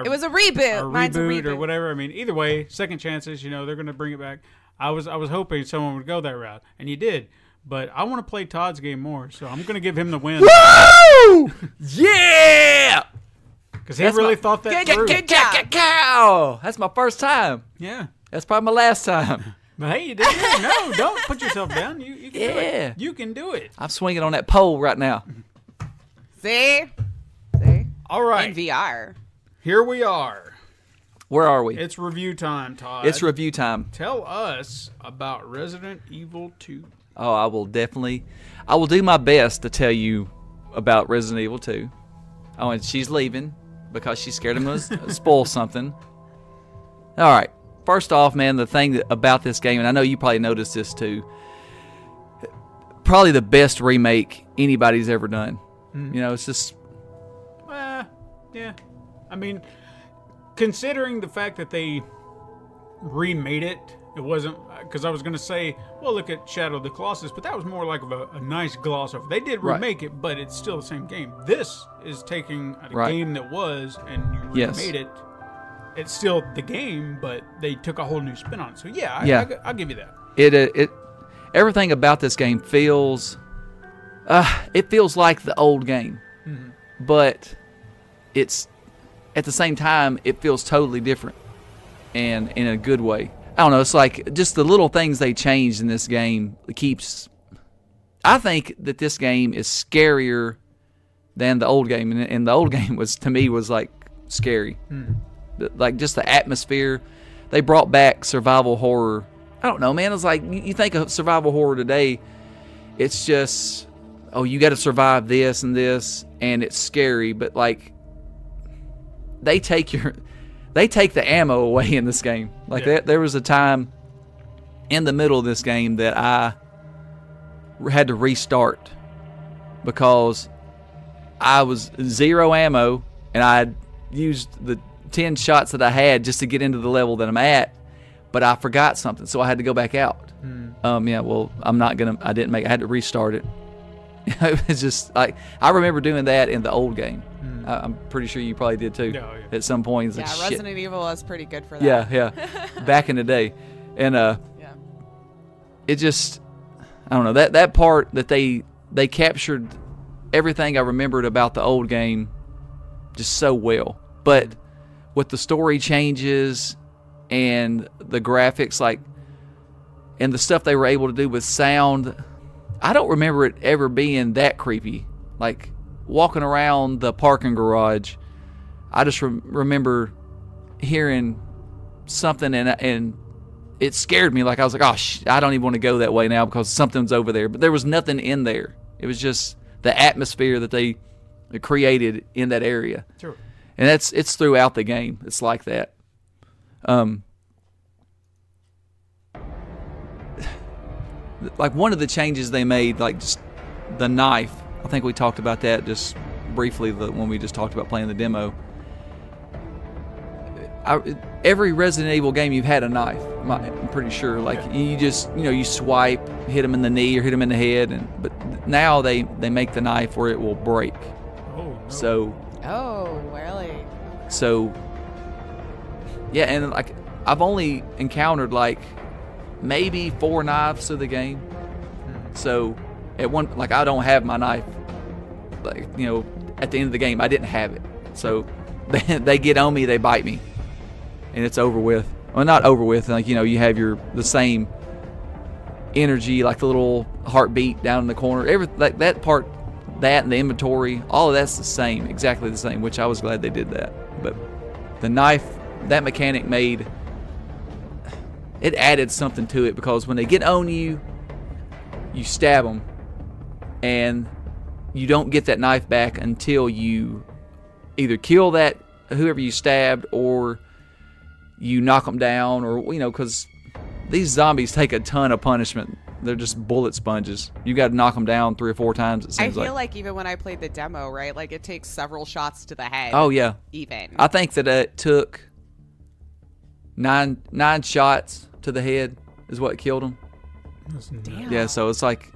It was a reboot. Mine's a reboot. Or whatever. I mean, either way, second chances, you know, they're going to bring it back. I was hoping someone would go that route, and you did. But I want to play Todd's game more, so I'm going to give him the win. Woo! Yeah! Because he really thought that through. Good job. Cow! That's my first time. Yeah. That's probably my last time. But hey, you did it. No, don't put yourself down. You can do it. You can do it. I'm swinging on that pole right now. See? All right. In VR. Here we are. Where are we? It's review time, Todd. It's review time. Tell us about Resident Evil 2. Oh, I will do my best to tell you about Resident Evil 2. Oh, and she's leaving because she's scared I'm going to spoil something. All right. First off, man, the thing about this game, and I know you probably noticed this too, probably the best remake anybody's ever done. You know, it's just... yeah. I mean, considering the fact that they remade it, it wasn't... Because I was going to say, well, look at Shadow of the Colossus, but that was more like a nice gloss over. They did remake it, but it's still the same game. This is taking a game that was, and you remade it. It's still the game, but they took a whole new spin on it. So yeah, I'll give you that. It everything about this game feels, it feels like the old game, but it's at the same time it feels totally different, and in a good way. I don't know. It's like just the little things they changed in this game keeps. I think that this game is scarier than the old game, and the old game was to me was like scary. Like just the atmosphere. They brought back survival horror. I don't know, man. It's like you think of survival horror today, it's just, oh, you got to survive this and this, and it's scary. But like, they take the ammo away in this game. Like there was a time in the middle of this game that I had to restart because I was zero ammo, and I had used the 10 shots that I had just to get into the level that I'm at, but I forgot something, so I had to go back out. Yeah, well, I had to restart it. It was just like, I remember doing that in the old game. I'm pretty sure you probably did too. At some point. Yeah, like, Resident Evil was pretty good for that. Yeah. Back in the day. And it just, I don't know, that part that they captured everything I remembered about the old game just so well. But with the story changes and the graphics, like, and the stuff they were able to do with sound, I don't remember it ever being that creepy. Like, walking around the parking garage, I just remember hearing something, and it scared me. Like, I was like, oh, I don't even want to go that way now because something's over there. But there was nothing in there. It was just the atmosphere that they created in that area. True. And it's throughout the game. It's like that. Like one of the changes they made, like just the knife. I think we talked about that just briefly when we just talked about playing the demo. Every Resident Evil game you've had a knife. I'm pretty sure. Like you just you swipe, hit them in the knee or hit them in the head, but now they make the knife where it will break. Oh. No. So. Oh, really? So, yeah, and like I've only encountered like maybe 4 knives through the game, So at one, like, I don't have my knife. Like, you know, at the end of the game, I didn't have it. So they get on me, they bite me, and it's over with. Well, not over with. Like, you know, you have the same energy, like the little heartbeat down in the corner. Like that part, that and the inventory, all of that's the same, exactly the same. Which I was glad they did that. But the knife, that mechanic it added something to it, because when they get on you, you stab them, and you don't get that knife back until you either kill that whoever you stabbed, or you knock them down, or, you know, because these zombies take a ton of punishment. They're just bullet sponges. You got to knock them down 3 or 4 times, it seems I feel like even when I played the demo, right, like it takes several shots to the head. Oh, yeah. Even. I think that it took 9 shots to the head is what killed him. Damn. Yeah, so it's like,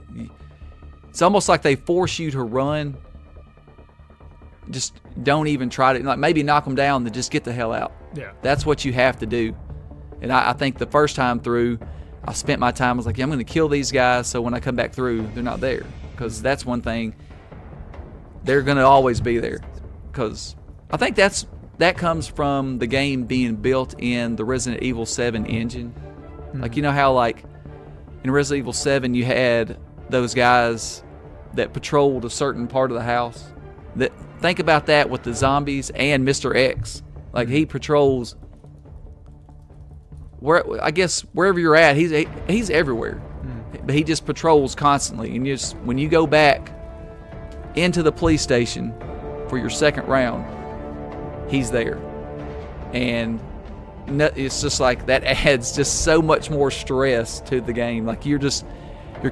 it's almost like they force you to run. Just don't even try to, like, maybe knock them down, then just get the hell out. Yeah. That's what you have to do. And I think the first time through, I spent my time, I was like, yeah, I'm going to kill these guys, so when I come back through, they're not there. Because that's one thing, they're going to always be there. Because I think that comes from the game being built in the Resident Evil 7 engine. Like, you know how, like, in Resident Evil 7, you had those guys that patrolled a certain part of the house? Think about that with the zombies and Mr. X. Like, he patrols, I guess wherever you're at, he's everywhere. But he just patrols constantly. And when you go back into the police station for your second round, he's there. And it's just like, that adds just so much more stress to the game. Like, you're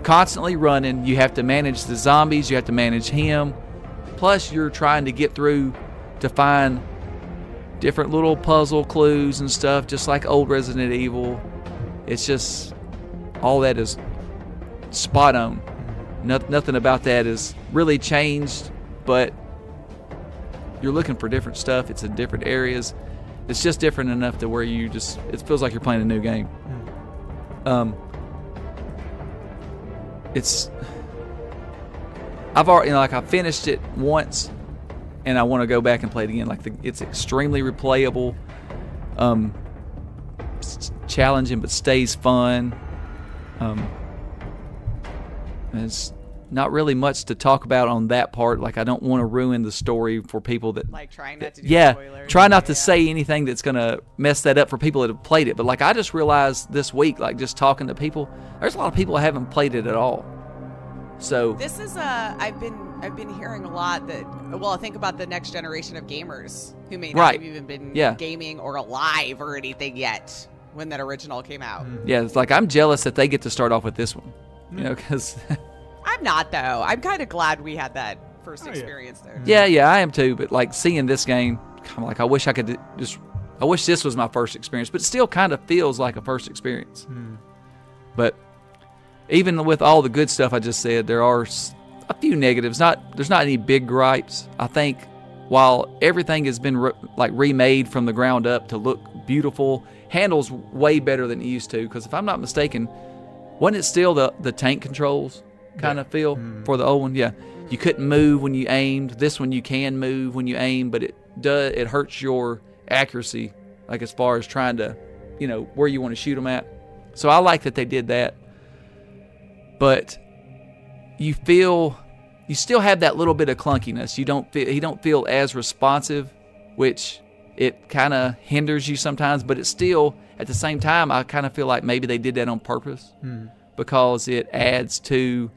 constantly running. You have to manage the zombies. You have to manage him. Plus, you're trying to get through to find different little puzzle clues and stuff, just like old Resident Evil. It's just, all that is spot on. Nothing about that is really changed, but you're looking for different stuff. It's in different areas. It's just different enough to where it feels like you're playing a new game. I've already, I finished it once, and I want to go back and play it again. Like, it's extremely replayable, challenging, but stays fun. There's not really much to talk about on that part. Like, I don't want to ruin the story for people that, like, trying not to do spoilers. Try not to say anything that's gonna mess that up for people that have played it. But, like, I just realized this week, like, just talking to people, there's a lot of people that haven't played it at all. So this is I've been hearing a lot that, well, I think about the next generation of gamers who may not have even been gaming or alive or anything yet when that original came out. Yeah, it's like, I'm jealous that they get to start off with this one, you know, because I'm not, though. I'm kind of glad we had that first experience there. Yeah, I am too. But, like, seeing this game, I'm like, I wish this was my first experience, but it still kind of feels like a first experience. But even with all the good stuff I just said, there are a few negatives. There's not any big gripes. I think while everything has been remade from the ground up to look beautiful, handles way better than it used to. Because if I'm not mistaken, wasn't it still the tank controls kind of feel for the old one? Yeah, you couldn't move when you aimed. This one you can move when you aim, but it hurts your accuracy, like, as far as trying to, you know, where you want to shoot them at. So I like that they did that. But you still have that little bit of clunkiness. You don't feel as responsive, which it kind of hinders you sometimes. But it's still, at the same time, I kind of feel like maybe they did that on purpose, because it adds to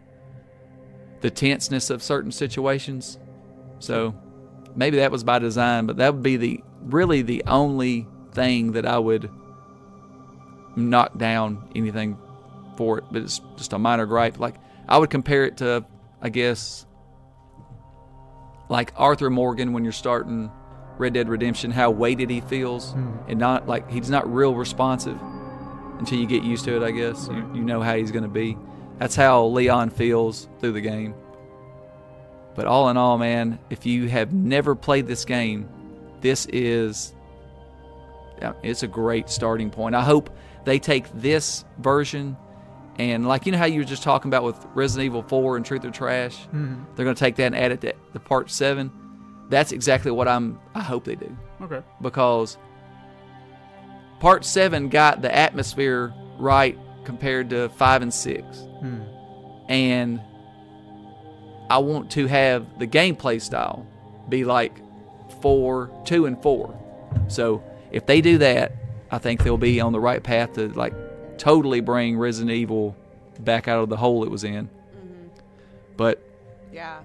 the tenseness of certain situations. So maybe that was by design, but that would be really the only thing that I would knock down anything for it. But it's just a minor gripe. Like, I would compare it to, I guess, like Arthur Morgan when you're starting Red Dead Redemption, how weighted he feels, and not like, he's not real responsive until you get used to it, I guess. You know how he's going to be. That's how Leon feels through the game. But all in all, man, if you have never played this game, it's a great starting point. I hope they take this version And like, you know how you were just talking about with Resident Evil 4 and Truth or Trash? Mhm. They're going to take that and add it to the Part 7. That's exactly what I hope they do. Okay. Because Part 7 got the atmosphere right compared to 5 and 6. And I want to have the gameplay style be like 2 and 4. So if they do that, I think they'll be on the right path to like totally bring Resident Evil back out of the hole it was in. But yeah,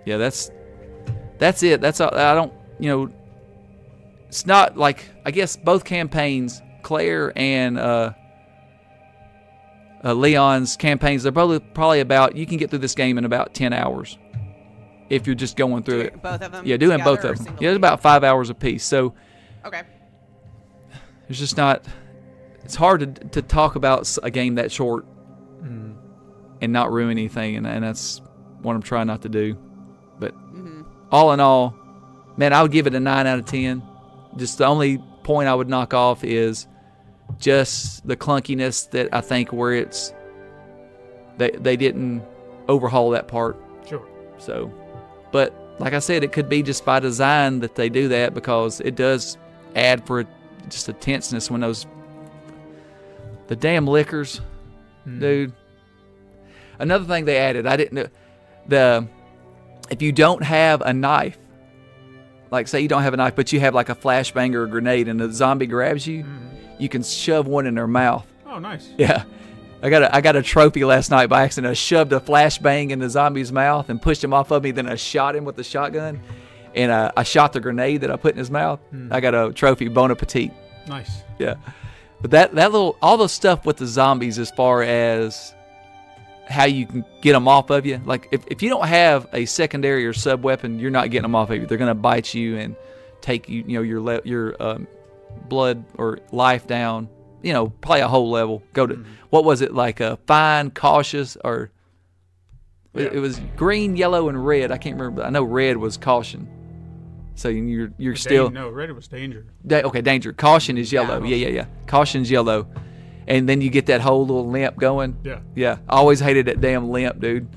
that's it. That's all. I don't, it's not like, I guess both campaigns, Claire and Leon's campaigns, they're probably about, you can get through this game in about 10 hours if you're just going through it. Both of them? Yeah, doing both of them. Yeah, it's about 5 hours apiece. So okay, it's just not, it's hard to talk about a game that short and not ruin anything, and that's what I'm trying not to do. But all in all, man, I would give it a 9 out of 10. Just the only point I would knock off is just the clunkiness that I think where it's they didn't overhaul that part. Sure. So, but like I said, it could be just by design that they do that, because it does add for just a tenseness when the damn liquors, dude. Another thing they added, I didn't know, if you don't have a knife, like say you don't have a knife, but you have like a flashbang or a grenade, and the zombie grabs you, you can shove one in their mouth. Oh, nice. Yeah. I got a trophy last night by accident. I shoved a flashbang in the zombie's mouth and pushed him off of me. Then I shot him with the shotgun, and I shot the grenade that I put in his mouth. I got a trophy, Bon Appetit. Nice. Yeah. But that little, all the stuff with the zombies as far as how you can get them off of you. Like if you don't have a secondary or sub weapon, you're not getting them off of you. They're gonna bite you and take you, your blood or life down. Probably a whole level. Go to what was it, like fine, cautious, or it was green, yellow, and red. I can't remember. But I know red was caution. So you're still no, red was danger. Okay, danger. Caution is yellow. Yeah. Caution's yellow. And then you get that whole little limp going. Yeah. I always hated that damn limp, dude.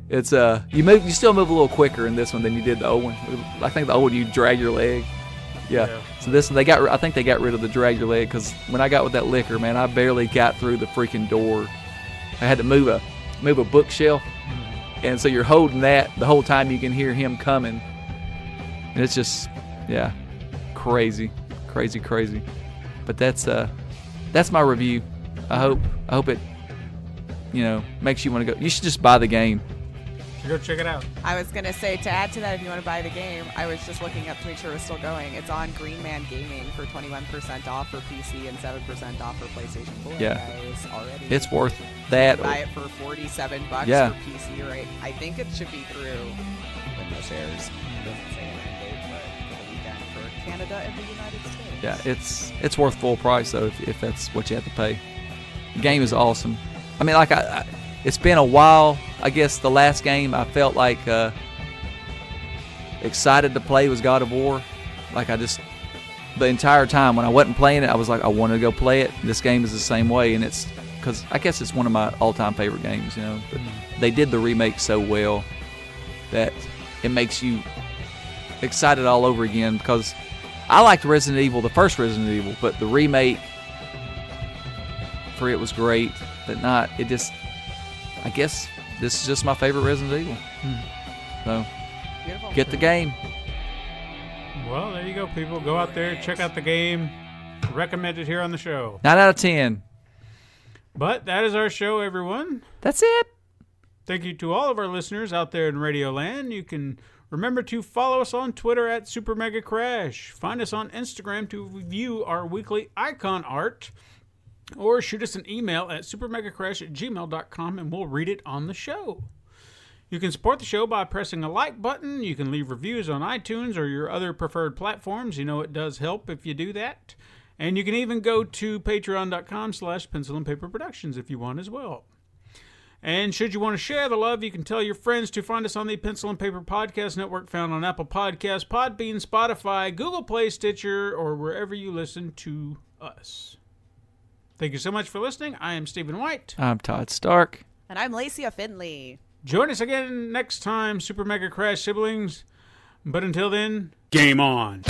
It's you still move a little quicker in this one than you did the old one. I think the old one you drag your leg. Yeah. So this one I think they got rid of the drag your leg, because when I got with that liquor, man, I barely got through the freaking door. I had to move a bookshelf, and so you're holding that the whole time. You can hear him coming, and it's just crazy. But that's my review. I hope it makes you want to go. You should just buy the game. Go check it out. I was going to say, to add to that, if you want to buy the game, I was just looking up to make sure it was still going. It's on Green Man Gaming for 21% off for PC and 7% off for PlayStation 4. Yeah. Guys, already. It's worth that. Buy it for $47 Yeah. for PC, right? I think it should be through Windows Shares. It doesn't say an end date, but for the weekend for Canada and the United States. Yeah, it's worth full price, though, if that's what you have to pay. The game is awesome. I mean, like, it's been a while. I guess the last game I felt like excited to play was God of War. Like, the entire time when I wasn't playing it, I was like, I want to go play it. This game is the same way, and it's because I guess it's one of my all-time favorite games. But they did the remake so well that it makes you excited all over again, because I liked Resident Evil, the first Resident Evil, but the remake for it was great, but I guess this is just my favorite Resident Evil. So, Beautiful. Get the game. Well, there you go, people. Go out there, check out the game. Recommend it here on the show. 9 out of 10. But that is our show, everyone. That's it. Thank you to all of our listeners out there in Radio Land. You can remember to follow us on Twitter at Super Mega Crash. Find us on Instagram to view our weekly icon art. Or shoot us an email at supermegacrash@gmail.com and we'll read it on the show. You can support the show by pressing a like button. You can leave reviews on iTunes or your other preferred platforms. It does help if you do that. And you can even go to patreon.com/Pencil and Paper Productions if you want as well. And should you want to share the love, you can tell your friends to find us on the Pencil and Paper Podcast Network, found on Apple Podcasts, Podbean, Spotify, Google Play, Stitcher, or wherever you listen to us. Thank you so much for listening. I am Stephen White. I'm Todd Stark. And I'm Lacey Finley. Join us again next time, Super Mega Crash Siblings. But until then, game on.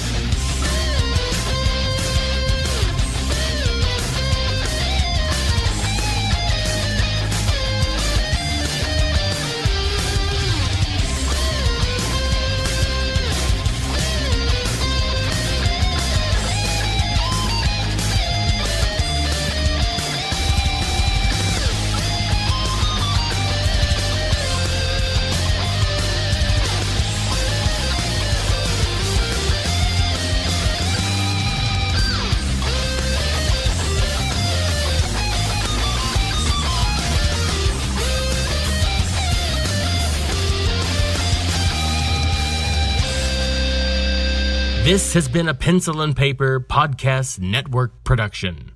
This has been a Pencil and Paper Podcast Network production.